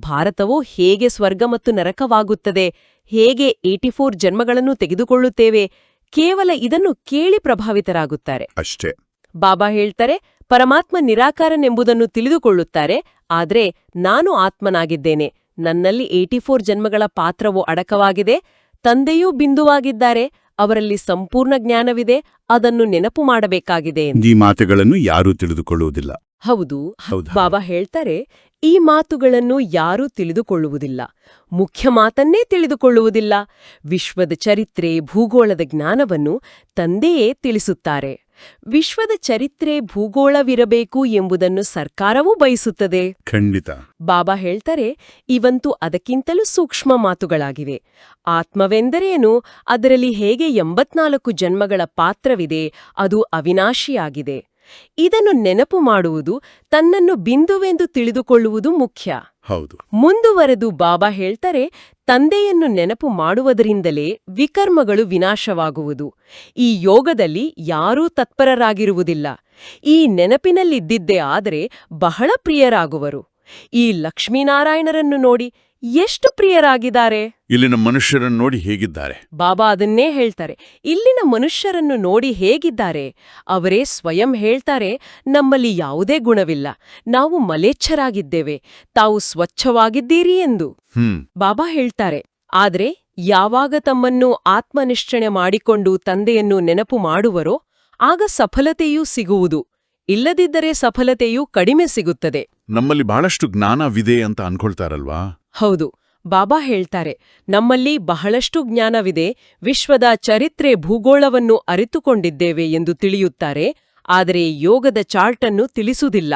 ಭಾರತವು ಹೇಗೆ ಸ್ವರ್ಗ ಮತ್ತು ನರಕವಾಗುತ್ತದೆ, ಹೇಗೆ 84 ಜನ್ಮಗಳನ್ನು ತೆಗೆದುಕೊಳ್ಳುತ್ತೇವೆ, ಕೇವಲ ಇದನ್ನು ಕೇಳಿ ಪ್ರಭಾವಿತರಾಗುತ್ತಾರೆ ಅಷ್ಟೇ. ಬಾಬಾ ಹೇಳ್ತಾರೆ, ಪರಮಾತ್ಮ ನಿರಾಕಾರನೆಂಬುದನ್ನು ತಿಳಿದುಕೊಳ್ಳುತ್ತಾರೆ, ಆದ್ರೆ ನಾನು ಆತ್ಮನಾಗಿದ್ದೇನೆ, ನನ್ನಲ್ಲಿ 84 ಜನ್ಮಗಳ ಪಾತ್ರವೂ ಅಡಕವಾಗಿದೆ, ತಂದೆಯೂ ಬಿಂದುವಾಗಿದ್ದಾರೆ, ಅವರಲ್ಲಿ ಸಂಪೂರ್ಣ ಜ್ಞಾನವಿದೆ, ಅದನ್ನು ನೆನಪು ಮಾಡಬೇಕಾಗಿದೆ. ಈ ಮಾತುಗಳನ್ನು ಯಾರೂ ತಿಳಿದುಕೊಳ್ಳುವುದಿಲ್ಲ. ಹೌದು, ಬಾಬಾ ಹೇಳ್ತಾರೆ, ಈ ಮಾತುಗಳನ್ನು ಯಾರೂ ತಿಳಿದುಕೊಳ್ಳುವುದಿಲ್ಲ. ಮುಖ್ಯ ಮಾತನ್ನೇ ತಿಳಿದುಕೊಳ್ಳುವುದಿಲ್ಲ. ವಿಶ್ವದ ಚರಿತ್ರೆ, ಭೂಗೋಳದ ಜ್ಞಾನವನ್ನು ತಂದೆಯೇ ತಿಳಿಸುತ್ತಾರೆ. ವಿಶ್ವದ ಚರಿತ್ರೆ, ಭೂಗೋಳವಿರಬೇಕು ಎಂಬುದನ್ನು ಸರ್ಕಾರವೂ ಬಯಸುತ್ತದೆ. ಖಂಡಿತ. ಬಾಬಾ ಹೇಳ್ತಾರೆ, ಇವಂತೂ ಅದಕ್ಕಿಂತಲೂ ಸೂಕ್ಷ್ಮ ಮಾತುಗಳಾಗಿವೆ. ಆತ್ಮವೆಂದರೇನು, ಅದರಲ್ಲಿ ಹೇಗೆ 84 ಜನ್ಮಗಳ ಪಾತ್ರವಿದೆ, ಅದು ಅವಿನಾಶಿಯಾಗಿದೆ. ಇದನ್ನು ನೆನಪು ಮಾಡುವುದು, ತನ್ನನ್ನು ಬಿಂದುವೆಂದು ತಿಳಿದುಕೊಳ್ಳುವುದು ಮುಖ್ಯ. ಹೌದು. ಮುಂದುವರೆದು ಬಾಬಾ ಹೇಳ್ತಾರೆ, ತಂದೆಯನ್ನು ನೆನಪು ಮಾಡುವುದರಿಂದಲೇ ವಿಕರ್ಮಗಳು ವಿನಾಶವಾಗುವುದು. ಈ ಯೋಗದಲ್ಲಿ ಯಾರೂ ತತ್ಪರರಾಗಿರುವುದಿಲ್ಲ. ಈ ನೆನಪಿನಲ್ಲಿದ್ದಿದ್ದೇ ಆದರೆ ಬಹಳ ಪ್ರಿಯರಾಗುವರು. ಈ ಲಕ್ಷ್ಮೀನಾರಾಯಣರನ್ನು ನೋಡಿ ಎಷ್ಟು ಪ್ರಿಯರಾಗಿದ್ದಾರೆ. ಇಲ್ಲಿನ ಮನುಷ್ಯರನ್ನು ನೋಡಿ ಹೇಗಿದ್ದಾರೆ? ಬಾಬಾ ಅದನ್ನೇ ಹೇಳ್ತಾರೆ, ಇಲ್ಲಿನ ಮನುಷ್ಯರನ್ನು ನೋಡಿ ಹೇಗಿದ್ದಾರೆ. ಅವರೇ ಸ್ವಯಂ ಹೇಳ್ತಾರೆ, ನಮ್ಮಲ್ಲಿ ಯಾವುದೇ ಗುಣವಿಲ್ಲ, ನಾವು ಮಲೇಚ್ಛರಾಗಿದ್ದೇವೆ, ತಾವು ಸ್ವಚ್ಛವಾಗಿದ್ದೀರಿ ಎಂದು. ಬಾಬಾ ಹೇಳ್ತಾರೆ, ಆದ್ರೆ ಯಾವಾಗ ತಮ್ಮನ್ನು ಆತ್ಮನಿಷ್ಠಣೆ ಮಾಡಿಕೊಂಡು ತಂದೆಯನ್ನು ನೆನಪು ಮಾಡುವರೋ ಆಗ ಸಫಲತೆಯೂ ಸಿಗುವುದು, ಇಲ್ಲದಿದ್ದರೆ ಸಫಲತೆಯೂ ಕಡಿಮೆ ಸಿಗುತ್ತದೆ. ನಮ್ಮಲ್ಲಿ ಬಹಳಷ್ಟು ಜ್ಞಾನವಿದೆ ಅಂತ ಅನ್ಕೊಳ್ತಾರಲ್ವಾ? ಹೌದು, ಬಾಬಾ ಹೇಳ್ತಾರೆ, ನಮ್ಮಲ್ಲಿ ಬಹಳಷ್ಟು ಜ್ಞಾನವಿದೆ, ವಿಶ್ವದ ಚರಿತ್ರೆ, ಭೂಗೋಳವನ್ನು ಅರಿತುಕೊಂಡಿದ್ದೇವೆ ಎಂದು ತಿಳಿಯುತ್ತಾರೆ. ಆದರೆ ಯೋಗದ ಚಾರ್ಟನ್ನು ತಿಳಿಸುವುದಿಲ್ಲ.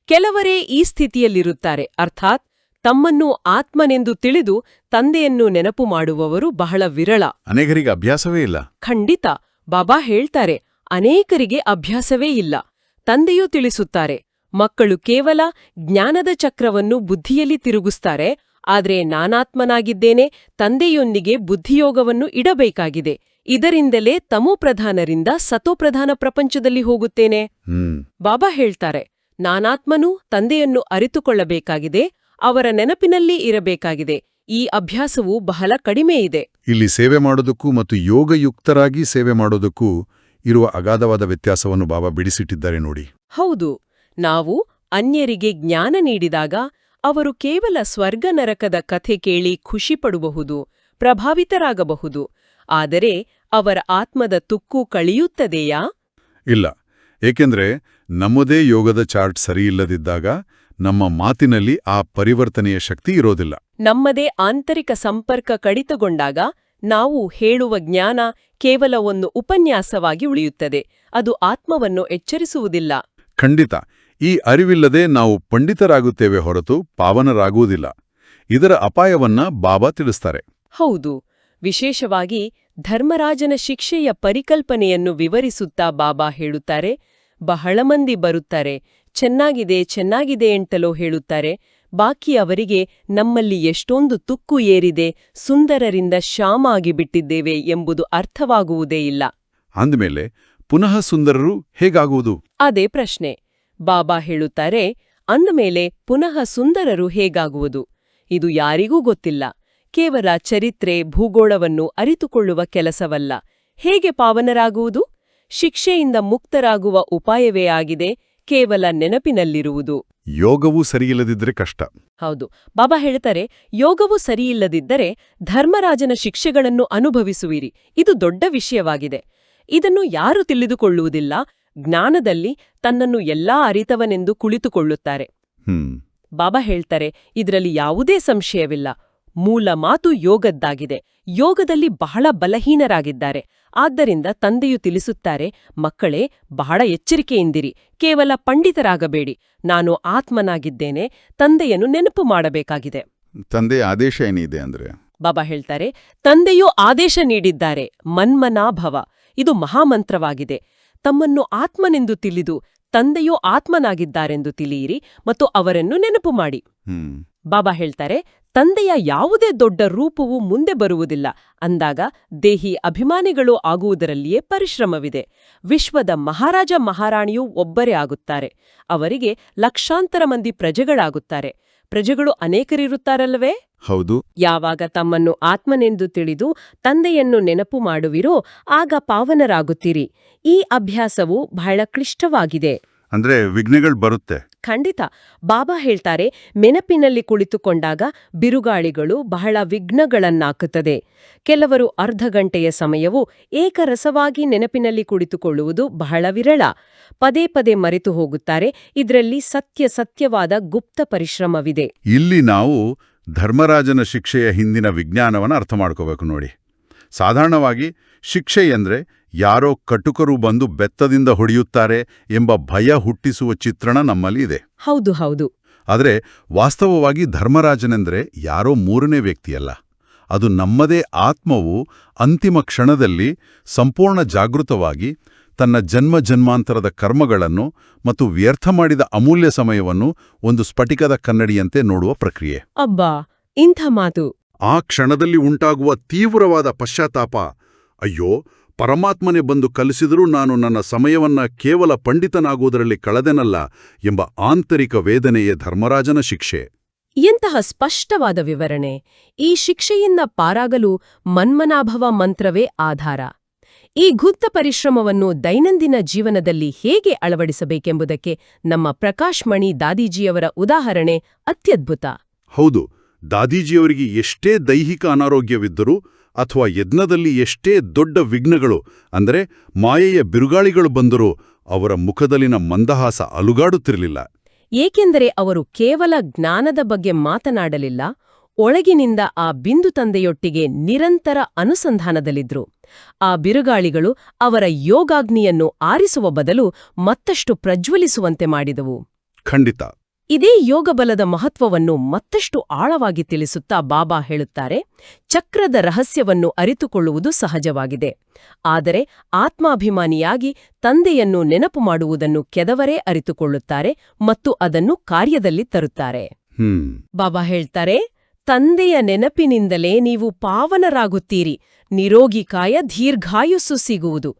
ಕೆಲವರೇ ಈ ಸ್ಥಿತಿಯಲ್ಲಿರುತ್ತಾರೆ, ಅರ್ಥಾತ್ ತಮ್ಮನ್ನು ಆತ್ಮನೆಂದು ತಿಳಿದು ತಂದೆಯನ್ನು ನೆನಪು ಮಾಡುವವರು ಬಹಳ ವಿರಳ. ಅನೇಕರಿಗೆ ಅಭ್ಯಾಸವೇ ಇಲ್ಲ. ಖಂಡಿತ. ಬಾಬಾ ಹೇಳ್ತಾರೆ, ಅನೇಕರಿಗೆ ಅಭ್ಯಾಸವೇ ಇಲ್ಲ. ತಂದೆಯೂ ತಿಳಿಸುತ್ತಾರೆ, ಮಕ್ಕಳು ಕೇವಲ ಜ್ಞಾನದ ಚಕ್ರವನ್ನು ಬುದ್ಧಿಯಲ್ಲಿ ತಿರುಗಿಸ್ತಾರೆ, ಆದ್ರೆ ನಾನಾತ್ಮನಾಗಿದ್ದೇನೆ, ತಂದೆಯೊಂದಿಗೆ ಬುದ್ಧಿಯೋಗವನ್ನು ಇಡಬೇಕಾಗಿದೆ ಇದರಿಂದಲೇ ತಮೋಪ್ರಧಾನರಿಂದ ಸತೋಪ್ರಧಾನ ಪ್ರಪಂಚದಲ್ಲಿ ಹೋಗುತ್ತೇನೆ. ಬಾಬಾ ಹೇಳ್ತಾರೆ, ನಾನಾತ್ಮನೂ ತಂದೆಯನ್ನು ಅರಿತುಕೊಳ್ಳಬೇಕಾಗಿದೆ, ಅವರ ನೆನಪಿನಲ್ಲಿ ಇರಬೇಕಾಗಿದೆ. ಈ ಅಭ್ಯಾಸವು ಬಹಳ ಕಡಿಮೆ ಇದೆ. ಇಲ್ಲಿ ಸೇವೆ ಮಾಡೋದಕ್ಕೂ ಮತ್ತು ಯೋಗಯುಕ್ತರಾಗಿ ಸೇವೆ ಮಾಡೋದಕ್ಕೂ ಇರುವ ಅಗಾಧವಾದ ವ್ಯತ್ಯಾಸವನ್ನು ಬಾಬಾ ಬಿಡಿಸಿಟ್ಟಿದ್ದಾರೆ ನೋಡಿ. ಹೌದು, ನಾವು ಅನ್ಯರಿಗೆ ಜ್ಞಾನ ನೀಡಿದಾಗ ಅವರು ಕೇವಲ ಸ್ವರ್ಗ ನರಕದ ಕಥೆ ಕೇಳಿ ಖುಷಿಪಡಬಹುದು, ಪ್ರಭಾವಿತರಾಗಬಹುದು. ಆದರೆ ಅವರ ಆತ್ಮದ ತುಕ್ಕು ಕಳೆಯುತ್ತದೆಯಾ? ಇಲ್ಲ, ಏಕೆಂದ್ರೆ ನಮ್ಮದೇ ಯೋಗದ ಚಾರ್ಟ್ ಸರಿಯಿಲ್ಲದಿದ್ದಾಗ ನಮ್ಮ ಮಾತಿನಲ್ಲಿ ಆ ಪರಿವರ್ತನೆಯ ಶಕ್ತಿ ಇರೋದಿಲ್ಲ. ನಮ್ಮದೇ ಆಂತರಿಕ ಸಂಪರ್ಕ ಕಡಿತಗೊಂಡಾಗ ನಾವು ಹೇಳುವ ಜ್ಞಾನ ಕೇವಲ ಒಂದು ಉಪನ್ಯಾಸವಾಗಿ ಉಳಿಯುತ್ತದೆ. ಅದು ಆತ್ಮವನ್ನು ಎಚ್ಚರಿಸುವುದಿಲ್ಲ. ಖಂಡಿತ. ಈ ಅರಿವಿಲ್ಲದೆ ನಾವು ಪಂಡಿತರಾಗುತ್ತೇವೆ ಹೊರತು ಪಾವನರಾಗುವುದಿಲ್ಲ. ಇದರ ಅಪಾಯವನ್ನ ಬಾಬಾ ತಿಳಿಸ್ತಾರೆ. ಹೌದು, ವಿಶೇಷವಾಗಿ ಧರ್ಮರಾಜನ ಶಿಕ್ಷೆಯ ಪರಿಕಲ್ಪನೆಯನ್ನು ವಿವರಿಸುತ್ತಾ ಬಾಬಾ ಹೇಳುತ್ತಾರೆ, ಬಹಳ ಮಂದಿ ಬರುತ್ತಾರೆ, ಚೆನ್ನಾಗಿದೆ ಚೆನ್ನಾಗಿದೆ ಎಂತಲೋ ಹೇಳುತ್ತಾರೆ. ಬಾಕಿ ಅವರಿಗೆ ನಮ್ಮಲ್ಲಿ ಎಷ್ಟೊಂದು ತುಕ್ಕು ಏರಿದೆ, ಸುಂದರರಿಂದ ಶ್ಯಾಮಾಗಿ ಬಿಟ್ಟಿದ್ದೇವೆ ಎಂಬುದು ಅರ್ಥವಾಗುವುದೇ ಇಲ್ಲ. ಅಂದಮೇಲೆ ಪುನಃ ಸುಂದರರು ಹೇಗಾಗುವುದು? ಅದೇ ಪ್ರಶ್ನೆ. ಬಾಬಾ ಹೇಳುತ್ತಾರೆ, ಅಂದಮೇಲೆ ಪುನಃ ಸುಂದರರು ಹೇಗಾಗುವುದು? ಇದು ಯಾರಿಗೂ ಗೊತ್ತಿಲ್ಲ. ಕೇವಲ ಚರಿತ್ರೆ, ಭೂಗೋಳವನ್ನು ಅರಿತುಕೊಳ್ಳುವ ಕೆಲಸವಲ್ಲ. ಹೇಗೆ ಪಾವನರಾಗುವುದು? ಶಿಕ್ಷೆಯಿಂದ ಮುಕ್ತರಾಗುವ ಉಪಾಯವೇ ಆಗಿದೆ, ಕೇವಲ ನೆನಪಿನಲ್ಲಿರುವುದು. ಯೋಗವೂ ಸರಿಯಿಲ್ಲದಿದ್ದರೆ ಕಷ್ಟ. ಹೌದು, ಬಾಬಾ ಹೇಳ್ತಾರೆ, ಯೋಗವು ಸರಿಯಿಲ್ಲದಿದ್ದರೆ ಧರ್ಮರಾಜನ ಶಿಕ್ಷೆಗಳನ್ನು ಅನುಭವಿಸುವಿರಿ. ಇದು ದೊಡ್ಡ ವಿಷಯವಾಗಿದೆ. ಇದನ್ನು ಯಾರು ತಿಳಿದುಕೊಳ್ಳುವುದಿಲ್ಲ. ಜ್ಞಾನದಲ್ಲಿ ತನ್ನನ್ನು ಎಲ್ಲಾ ಅರಿತವನೆಂದು ಕುಳಿತುಕೊಳ್ಳುತ್ತಾರೆ. ಬಾಬಾ ಹೇಳ್ತಾರೆ, ಇದರಲ್ಲಿ ಯಾವುದೇ ಸಂಶಯವಿಲ್ಲ. ಮೂಲ ಮಾತು ಯೋಗದ್ದಾಗಿದೆ. ಯೋಗದಲ್ಲಿ ಬಹಳ ಬಲಹೀನರಾಗಿದ್ದಾರೆ. ಆದ್ದರಿಂದ ತಂದೆಯು ತಿಳಿಸುತ್ತಾರೆ, ಮಕ್ಕಳೇ, ಬಹಳ ಎಚ್ಚರಿಕೆಯಿಂದಿರಿ. ಕೇವಲ ಪಂಡಿತರಾಗಬೇಡಿ. ನಾನು ಆತ್ಮನಾಗಿದ್ದೇನೆ. ತಂದೆಯನ್ನು ನೆನಪು ಮಾಡಬೇಕಾಗಿದೆ. ತಂದೆಯ ಆದೇಶ ಏನಿದೆ ಅಂದ್ರೆ? ಬಾಬಾ ಹೇಳ್ತಾರೆ, ತಂದೆಯೂ ಆದೇಶ ನೀಡಿದ್ದಾರೆ, ಮನ್ಮನಾಭವ. ಇದು ಮಹಾಮಂತ್ರವಾಗಿದೆ. ತಮ್ಮನ್ನು ಆತ್ಮನೆಂದು ತಿಳಿದು ತಂದೆಯೂ ಆತ್ಮನಾಗಿದ್ದಾರೆಂದು ತಿಳಿಯಿರಿ ಮತ್ತು ಅವರನ್ನು ನೆನಪು ಮಾಡಿ. ಬಾಬಾ ಹೇಳ್ತಾರೆ, ತಂದೆಯ ಯಾವುದೇ ದೊಡ್ಡ ರೂಪವೂ ಮುಂದೆ ಬರುವುದಿಲ್ಲ ಅಂದಾಗ ದೇಹಿ ಅಭಿಮಾನಿಗಳು ಆಗುವುದರಲ್ಲಿಯೇ ಪರಿಶ್ರಮವಿದೆ. ವಿಶ್ವದ ಮಹಾರಾಜ ಮಹಾರಾಣಿಯೂ ಒಬ್ಬರೇ ಆಗುತ್ತಾರೆ. ಅವರಿಗೆ ಲಕ್ಷಾಂತರ ಮಂದಿ ಪ್ರಜೆಗಳಾಗುತ್ತಾರೆ. ಪ್ರಜೆಗಳು ಅನೇಕರಿರುತ್ತಾರಲ್ಲವೇ? ಹೌದು. ಯಾವಾಗ ತಮ್ಮನ್ನು ಆತ್ಮನೆಂದು ತಿಳಿದು ತಂದೆಯನ್ನು ನೆನಪು ಮಾಡುವಿರೋ ಆಗ ಪಾವನರಾಗುತ್ತೀರಿ. ಈ ಅಭ್ಯಾಸವು ಬಹಳ ಕ್ಲಿಷ್ಟವಾಗಿದೆ. ಅಂದ್ರೆ ವಿಘ್ನಗಳು ಬರುತ್ತೆ. ಖಂಡಿತ. ಬಾಬಾ ಹೇಳ್ತಾರೆ, ನೆನಪಿನಲ್ಲಿ ಕುಳಿತುಕೊಂಡಾಗ ಬಿರುಗಾಳಿಗಳು ಬಹಳ ವಿಘ್ನಗಳನ್ನಾಕುತ್ತದೆ. ಕೆಲವರು ಅರ್ಧ ಗಂಟೆಯ ಸಮಯವು ಏಕರಸವಾಗಿ ನೆನಪಿನಲ್ಲಿ ಕುಳಿತುಕೊಳ್ಳುವುದು ಬಹಳ ವಿರಳ. ಪದೇ ಪದೇ ಮರೆತು ಹೋಗುತ್ತಾರೆ. ಇದರಲ್ಲಿ ಸತ್ಯವಾದ ಗುಪ್ತ ಪರಿಶ್ರಮವಿದೆ. ಇಲ್ಲಿ ನಾವು ಧರ್ಮರಾಜನ ಶಿಕ್ಷೆಯ ಹಿಂದಿನ ವಿಜ್ಞಾನವನ್ನು ಅರ್ಥ ಮಾಡ್ಕೋಬೇಕು ನೋಡಿ. ಸಾಧಾರಣವಾಗಿ ಶಿಕ್ಷೆ ಎಂದ್ರೆ ಯಾರೋ ಕಟುಕರು ಬಂದು ಬೆತ್ತದಿಂದ ಹೊಡೆಯುತ್ತಾರೆ ಎಂಬ ಭಯ ಹುಟ್ಟಿಸುವ ಚಿತ್ರಣ ನಮ್ಮಲ್ಲಿ ಇದೆ. ಹೌದು ಹೌದು. ಆದರೆ ವಾಸ್ತವವಾಗಿ ಧರ್ಮರಾಜನೆಂದ್ರೆ ಯಾರೋ ಮೂರನೇ ವ್ಯಕ್ತಿಯಲ್ಲ. ಅದು ನಮ್ಮದೇ ಆತ್ಮವು ಅಂತಿಮ ಕ್ಷಣದಲ್ಲಿ ಸಂಪೂರ್ಣ ಜಾಗೃತವಾಗಿ ತನ್ನ ಜನ್ಮಾಂತರದ ಕರ್ಮಗಳನ್ನು ಮತ್ತು ವ್ಯರ್ಥ ಮಾಡಿದ ಅಮೂಲ್ಯ ಸಮಯವನ್ನು ಒಂದು ಸ್ಫಟಿಕದ ಕನ್ನಡಿಯಂತೆ ನೋಡುವ ಪ್ರಕ್ರಿಯೆ. ಅಬ್ಬಾ, ಇಂಥ ಮಾತು! ಆ ಕ್ಷಣದಲ್ಲಿ ಉಂಟಾಗುವ ತೀವ್ರವಾದ ಪಶ್ಚಾತ್ತಾಪ, ಅಯ್ಯೋ, ಪರಮಾತ್ಮನೇ ಬಂದು ಕಲಿಸಿದರೂ ನಾನು ನನ್ನ ಸಮಯವನ್ನ ಕೇವಲ ಪಂಡಿತನಾಗುವುದರಲ್ಲಿ ಕಳೆದೆನಲ್ಲ ಎಂಬ ಆಂತರಿಕ ವೇದನೆಯೇ ಧರ್ಮರಾಜನ ಶಿಕ್ಷೆ. ಎಂತಹ ಸ್ಪಷ್ಟವಾದ ವಿವರಣೆ! ಈ ಶಿಕ್ಷೆಯಿಂದ ಪಾರಾಗಲು ಮನ್ಮನಾಭವ ಮಂತ್ರವೇ ಆಧಾರ. ಈ ಗುಪ್ತ ಪರಿಶ್ರಮವನ್ನು ದೈನಂದಿನ ಜೀವನದಲ್ಲಿ ಹೇಗೆ ಅಳವಡಿಸಬೇಕೆಂಬುದಕ್ಕೆ ನಮ್ಮ ಪ್ರಕಾಶ್ ಮಣಿ ದಾದೀಜಿಯವರ ಉದಾಹರಣೆ ಅತ್ಯದ್ಭುತ. ಹೌದು, ದಾದೀಜಿಯವರಿಗೆ ಎಷ್ಟೇ ದೈಹಿಕ ಅನಾರೋಗ್ಯವಿದ್ದರೂ ಅಥವಾ ಯಜ್ಞದಲ್ಲಿ ಎಷ್ಟೇ ದೊಡ್ಡ ವಿಘ್ನಗಳು ಅಂದರೆ ಮಾಯೆಯ ಬಿರುಗಾಳಿಗಳು ಬಂದರೂ ಅವರ ಮುಖದಲ್ಲಿನ ಮಂದಹಾಸ ಅಲುಗಾಡುತ್ತಿರಲಿಲ್ಲ. ಏಕೆಂದರೆ ಅವರು ಕೇವಲ ಜ್ಞಾನದ ಬಗ್ಗೆ ಮಾತನಾಡಲಿಲ್ಲ, ಒಳಗಿನಿಂದ ಆ ಬಿಂದು ತಂದೆಯೊಟ್ಟಿಗೆ ನಿರಂತರ ಅನುಸಂಧಾನದಲ್ಲಿದ್ರು. ಆ ಬಿರುಗಾಳಿಗಳು ಅವರ ಯೋಗಾಗ್ನಿಯನ್ನು ಆರಿಸುವ ಬದಲು ಮತ್ತಷ್ಟು ಪ್ರಜ್ವಲಿಸುವಂತೆ ಮಾಡಿದವು. ಖಂಡಿತ. ಇದೇ ಯೋಗಬಲದ ಮಹತ್ವವನ್ನು ಮತ್ತಷ್ಟು ಆಳವಾಗಿ ತಿಳಿಸುತ್ತಾ ಬಾಬಾ ಹೇಳುತ್ತಾರೆ, ಚಕ್ರದ ರಹಸ್ಯವನ್ನು ಅರಿತುಕೊಳ್ಳುವುದು ಸಹಜವಾಗಿದೆ. ಆದರೆ ಆತ್ಮಾಭಿಮಾನಿಯಾಗಿ ತಂದೆಯನ್ನು ನೆನಪು ಮಾಡುವುದನ್ನು ಕೆದವರೇ ಅರಿತುಕೊಳ್ಳುತ್ತಾರೆ ಮತ್ತು ಅದನ್ನು ಕಾರ್ಯದಲ್ಲಿ ತರುತ್ತಾರೆ. ಬಾಬಾ ಹೇಳ್ತಾರೆ, ತಂದೆಯ ನೆನಪಿನಿಂದಲೇ ನೀವು ಪಾವನರಾಗುತ್ತೀರಿ. ನಿರೋಗಿಕಾಯ ದೀರ್ಘಾಯುಸ್ಸು ಸಿಗುವುದು.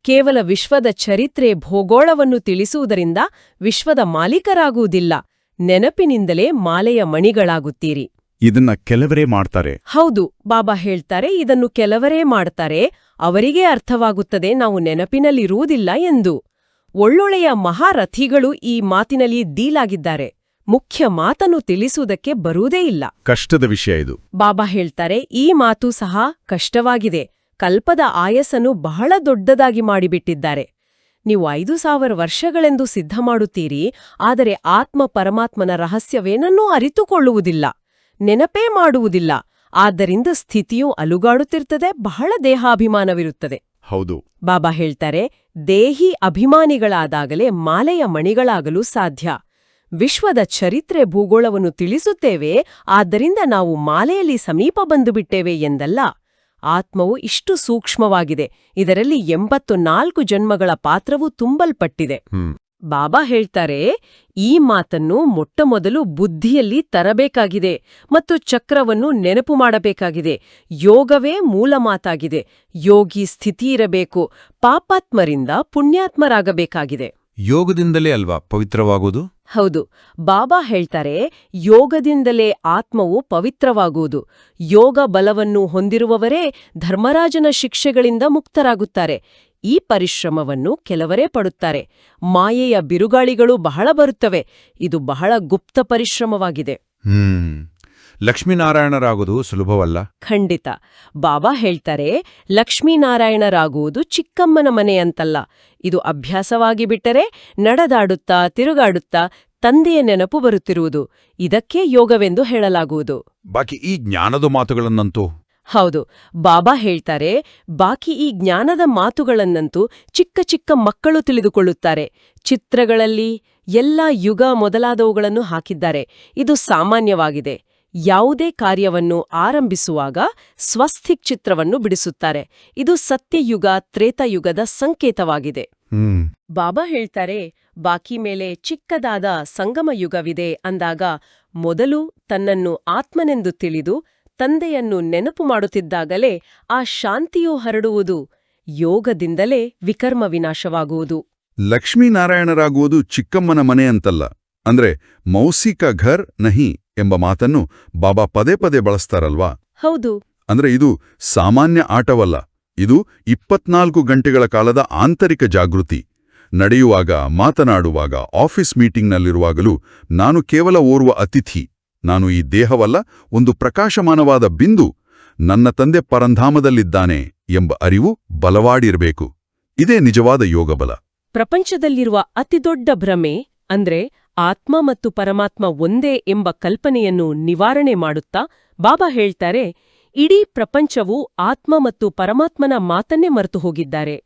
ಕೇವಲ ವಿಶ್ವದ ಚರಿತ್ರೆ ಭೂಗೋಳವನ್ನು ತಿಳಿಸುವುದರಿಂದ ವಿಶ್ವದ ಮಾಲೀಕರಾಗುವುದಿಲ್ಲ, ನೆನಪಿನಿಂದಲೇ ಮಾಲೆಯ ಮಣಿಗಳಾಗುತ್ತೀರಿ. ಇದನ್ನ ಕೆಲವರೇ ಮಾಡ್ತಾರೆ. ಹೌದು, ಬಾಬಾ ಹೇಳ್ತಾರೆ, ಇದನ್ನು ಕೆಲವರೇ ಮಾಡ್ತಾರೆ, ಅವರಿಗೇ ಅರ್ಥವಾಗುತ್ತದೆ ನಾವು ನೆನಪಿನಲ್ಲಿರುವುದಿಲ್ಲ ಎಂದು. ಒಳ್ಳೊಳ್ಳೆಯ ಮಹಾರಥಿಗಳು ಈ ಮಾತಿನಲ್ಲಿ ಡೀಲಾಗಿದ್ದಾರೆ. ಮುಖ್ಯ ಮಾತನ್ನು ತಿಳಿಸುವುದಕ್ಕೆ ಬರುವುದೇ ಇಲ್ಲ. ಕಷ್ಟದ ವಿಷಯ ಇದು. ಬಾಬಾ ಹೇಳ್ತಾರೆ, ಈ ಮಾತು ಸಹ ಕಷ್ಟವಾಗಿದೆ. ಕಲ್ಪದ ಆಯಸ್ಸನ್ನು ಬಹಳ ದೊಡ್ಡದಾಗಿ ಮಾಡಿಬಿಟ್ಟಿದ್ದಾರೆ. ನೀವು 5000 ವರ್ಷಗಳೆಂದು ಸಿದ್ಧ ಮಾಡುತ್ತೀರಿ, ಆದರೆ ಆತ್ಮ ಪರಮಾತ್ಮನ ರಹಸ್ಯವೇನನ್ನೂ ಅರಿತುಕೊಳ್ಳುವುದಿಲ್ಲ, ನೆನಪೇ ಮಾಡುವುದಿಲ್ಲ. ಆದ್ದರಿಂದ ಸ್ಥಿತಿಯು ಅಲುಗಾಡುತ್ತಿರ್ತದೆ, ಬಹಳ ದೇಹಾಭಿಮಾನವಿರುತ್ತದೆ. ಹೌದು. ಬಾಬಾ ಹೇಳ್ತಾರೆ, ದೇಹಿ ಅಭಿಮಾನಿಗಳಾದಾಗಲೇ ಮಾಲೆಯ ಮಣಿಗಳಾಗಲು ಸಾಧ್ಯ. ವಿಶ್ವದ ಚರಿತ್ರೆ ಭೂಗೋಳವನ್ನು ತಿಳಿಸುತ್ತೇವೆ, ಆದ್ದರಿಂದ ನಾವು ಮಾಲೆಯಲ್ಲಿ ಸಮೀಪ ಬಂದುಬಿಟ್ಟೇವೆ ಎಂದಲ್ಲ. ಆತ್ಮವು ಇಷ್ಟು ಸೂಕ್ಷ್ಮವಾಗಿದೆ, ಇದರಲ್ಲಿ 84 ಜನ್ಮಗಳ ಪಾತ್ರವೂ ತುಂಬಲ್ಪಟ್ಟಿದೆ. ಬಾಬಾ ಹೇಳ್ತಾರೆ, ಈ ಮಾತನ್ನು ಮೊಟ್ಟಮೊದಲು ಬುದ್ಧಿಯಲ್ಲಿ ತರಬೇಕಾಗಿದೆ ಮತ್ತು ಚಕ್ರವನ್ನು ನೆನಪು ಮಾಡಬೇಕಾಗಿದೆ. ಯೋಗವೇ ಮೂಲ ಮಾತಾಗಿದೆ. ಯೋಗಿ ಸ್ಥಿತಿ ಇರಬೇಕು, ಪಾಪಾತ್ಮರಿಂದ ಪುಣ್ಯಾತ್ಮರಾಗಬೇಕಾಗಿದೆ. ಯೋಗದಿಂದಲೇ ಅಲ್ವಾ ಪವಿತ್ರವಾಗೋದು? ಹೌದು, ಬಾಬಾ ಹೇಳ್ತಾರೆ, ಯೋಗದಿಂದಲೇ ಆತ್ಮವು ಪವಿತ್ರವಾಗುವುದು. ಯೋಗ ಬಲವನ್ನು ಹೊಂದಿರುವವರೇ ಧರ್ಮರಾಜನ ಶಿಕ್ಷೆಗಳಿಂದ ಮುಕ್ತರಾಗುತ್ತಾರೆ. ಈ ಪರಿಶ್ರಮವನ್ನು ಕೆಲವರೇ ಪಡುತ್ತಾರೆ. ಮಾಯೆಯ ಬಿರುಗಾಳಿಗಳು ಬಹಳ ಬರುತ್ತವೆ. ಇದು ಬಹಳ ಗುಪ್ತ ಪರಿಶ್ರಮವಾಗಿದೆ. ಲಕ್ಷ್ಮೀನಾರಾಯಣರಾಗೋದು ಸುಲಭವಲ್ಲ. ಖಂಡಿತ. ಬಾಬಾ ಹೇಳ್ತಾರೆ, ಲಕ್ಷ್ಮೀನಾರಾಯಣರಾಗುವುದು ಚಿಕ್ಕಮ್ಮನ ಮನೆ ಅಂತಲ್ಲ. ಇದು ಅಭ್ಯಾಸವಾಗಿ ಬಿಟ್ಟರೆ ನಡೆದಾಡುತ್ತಾ ತಿರುಗಾಡುತ್ತಾ ತಂದೆಯ ನೆನಪು ಬರುತ್ತಿರುವುದು. ಇದಕ್ಕೆ ಯೋಗವೆಂದು ಹೇಳಲಾಗುವುದು. ಬಾಕಿ ಈ ಜ್ಞಾನದ ಮಾತುಗಳನ್ನಂತೂ ಹೌದು, ಬಾಬಾ ಹೇಳ್ತಾರೆ, ಬಾಕಿ ಈ ಜ್ಞಾನದ ಮಾತುಗಳನ್ನಂತೂ ಚಿಕ್ಕ ಚಿಕ್ಕ ಮಕ್ಕಳು ತಿಳಿದುಕೊಳ್ಳುತ್ತಾರೆ. ಚಿತ್ರಗಳಲ್ಲಿ ಎಲ್ಲ ಯುಗ ಮೊದಲಾದವುಗಳನ್ನು ಹಾಕಿದ್ದಾರೆ. ಇದು ಸಾಮಾನ್ಯವಾಗಿದೆ. ಯಾವುದೇ ಕಾರ್ಯವನ್ನು ಆರಂಭಿಸುವಾಗ ಸ್ವಸ್ತಿಕ್ ಚಿತ್ರವನ್ನು ಬಿಡಿಸುತ್ತಾರೆ. ಇದು ಸತ್ಯಯುಗ ತ್ರೇತಾಯುಗದ ಸಂಕೇತವಾಗಿದೆ. ಬಾಬಾ ಹೇಳ್ತಾರೆ, ಬಾಕಿ ಮೇಲೆ ಚಿಕ್ಕದಾದ ಸಂಗಮ ಯುಗವಿದೆ ಅಂದಾಗ ಮೊದಲು ತನ್ನನ್ನು ಆತ್ಮನೆಂದು ತಿಳಿದು ತಂದೆಯನ್ನು ನೆನಪು ಮಾಡುತ್ತಿದ್ದಾಗಲೇ ಆ ಶಾಂತಿಯು ಹರಡುವುದು. ಯೋಗದಿಂದಲೇ ವಿಕರ್ಮ ವಿನಾಶವಾಗುವುದು. ಲಕ್ಷ್ಮೀನಾರಾಯಣರಾಗುವುದು ಚಿಕ್ಕಮ್ಮನ ಮನೆ ಅಂತಲ್ಲ, ಅಂದ್ರೆ ಮೌಸಿ ಕಾ ಘರ್ ನಹಿ ಎಂಬ ಮಾತನ್ನು ಬಾಬಾ ಪದೇ ಪದೇ ಬಳಸ್ತಾರಲ್ವಾ? ಹೌದು. ಅಂದ್ರೆ ಇದು ಸಾಮಾನ್ಯ ಆಟವಲ್ಲ. ಇದು 24 ಗಂಟೆಗಳ ಕಾಲದ ಆಂತರಿಕ ಜಾಗೃತಿ. ನಡೆಯುವಾಗ, ಮಾತನಾಡುವಾಗ, ಆಫೀಸ್ ಮೀಟಿಂಗ್ನಲ್ಲಿರುವಾಗಲೂ ನಾನು ಕೇವಲ ಓರ್ವ ಅತಿಥಿ. ನಾನು ಈ ದೇಹವಲ್ಲ, ಒಂದು ಪ್ರಕಾಶಮಾನವಾದ ಬಿಂದು. ನನ್ನ ತಂದೆ ಪರಂಧಾಮದಲ್ಲಿದ್ದಾನೆ ಎಂಬ ಅರಿವು ಬಲವಾಡಿರಬೇಕು. ಇದೇ ನಿಜವಾದ ಯೋಗಬಲ. ಪ್ರಪಂಚದಲ್ಲಿರುವ ಅತಿದೊಡ್ಡ ಭ್ರಮೆ ಅಂದ್ರೆ ಆತ್ಮ ಮತ್ತು ಪರಮಾತ್ಮ ಒಂದೇ ಎಂಬ ಕಲ್ಪನೆಯನ್ನು ನಿವಾರಣೆ ಮಾಡುತ್ತಾ ಬಾಬಾ ಹೇಳ್ತಾರೆ, ಇಡೀ ಪ್ರಪಂಚವು ಆತ್ಮ ಮತ್ತು ಪರಮಾತ್ಮನ ಮಾತನ್ನೇ ಮರೆತು ಹೋಗಿದ್ದಾರೆ.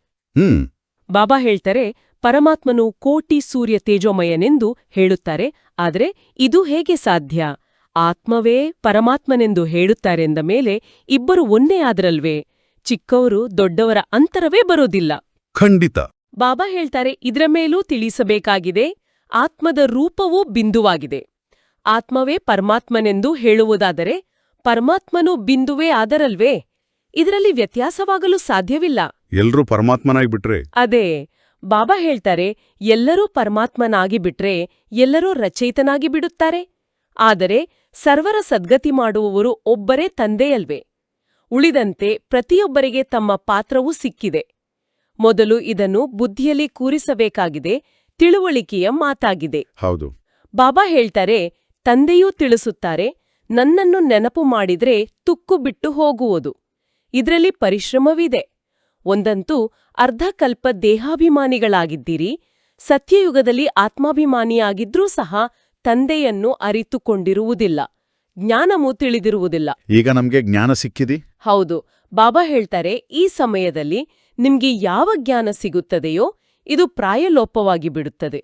ಬಾಬಾ ಹೇಳ್ತಾರೆ, ಪರಮಾತ್ಮನು ಕೋಟಿ ಸೂರ್ಯ ತೇಜೋಮಯನೆಂದು ಹೇಳುತ್ತಾರೆ. ಆದರೆ ಇದು ಹೇಗೆ ಸಾಧ್ಯ? ಆತ್ಮವೇ ಪರಮಾತ್ಮನೆಂದು ಹೇಳುತ್ತಾರೆಂದ ಮೇಲೆ ಇಬ್ಬರು ಒಂದೇ ಆದ್ರಲ್ವೇ? ಚಿಕ್ಕವರು ದೊಡ್ಡವರ ಅಂತರವೇ ಬರೋದಿಲ್ಲ. ಖಂಡಿತ. ಬಾಬಾ ಹೇಳ್ತಾರೆ, ಇದರ ಮೇಲೂ ತಿಳಿಸಬೇಕಾಗಿದೆ. ಆತ್ಮದ ರೂಪವೂ ಬಿಂದುವಾಗಿದೆ. ಆತ್ಮವೇ ಪರಮಾತ್ಮನೆಂದು ಹೇಳುವುದಾದರೆ ಪರಮಾತ್ಮನೂ ಬಿಂದುವೇ ಆದರಲ್ವೇ? ಇದರಲ್ಲಿ ವ್ಯತ್ಯಾಸವಾಗಲು ಸಾಧ್ಯವಿಲ್ಲ. ಎಲ್ರೂ ಪರಮಾತ್ಮನಾಗ್ಬಿಟ್ರೆ ಅದೇ ಬಾಬಾ ಹೇಳ್ತಾರೆ, ಎಲ್ಲರೂ ಪರಮಾತ್ಮನಾಗಿ ಬಿಟ್ರೆ ಎಲ್ಲರೂ ರಚಯಿತನಾಗಿ ಬಿಡುತ್ತಾರೆ. ಆದರೆ ಸರ್ವರ ಸದ್ಗತಿ ಮಾಡುವವರು ಒಬ್ಬರೇ ತಂದೆಯಲ್ವೇ? ಉಳಿದಂತೆ ಪ್ರತಿಯೊಬ್ಬರಿಗೆ ತಮ್ಮ ಪಾತ್ರವೂ ಸಿಕ್ಕಿದೆ. ಮೊದಲು ಇದನ್ನು ಬುದ್ಧಿಯಲ್ಲಿ ಕೂರಿಸಬೇಕಾಗಿದೆ. ತಿಳುವಳಿಕೆಯ ಮಾತಾಗಿದೆ. ಹೌದು. ಬಾಬಾ ಹೇಳ್ತಾರೆ, ತಂದೆಯೂ ತಿಳಿಸುತ್ತಾರೆ, ನನ್ನನ್ನು ನೆನಪು ಮಾಡಿದ್ರೆ ತುಕ್ಕು ಬಿಟ್ಟು ಹೋಗುವುದು. ಇದರಲ್ಲಿ ಪರಿಶ್ರಮವಿದೆ. ಒಂದಂತೂ ಅರ್ಧಕಲ್ಪ ದೇಹಾಭಿಮಾನಿಗಳಾಗಿದ್ದೀರಿ. ಸತ್ಯಯುಗದಲ್ಲಿ ಆತ್ಮಾಭಿಮಾನಿಯಾಗಿದ್ರೂ ಸಹ ತಂದೆಯನ್ನು ಅರಿತುಕೊಂಡಿರುವುದಿಲ್ಲ, ಜ್ಞಾನವೂ ತಿಳಿದಿರುವುದಿಲ್ಲ. ಈಗ ನಮ್ಗೆ ಜ್ಞಾನ ಸಿಕ್ಕಿದೆ. ಹೌದು. ಬಾಬಾ ಹೇಳ್ತಾರೆ, ಈ ಸಮಯದಲ್ಲಿ ನಿಮ್ಗೆ ಯಾವ ಜ್ಞಾನ ಸಿಗುತ್ತದೆಯೋ ಇದು ಪ್ರಾಯಲೋಪವಾಗಿ ಬಿಡುತ್ತದೆ.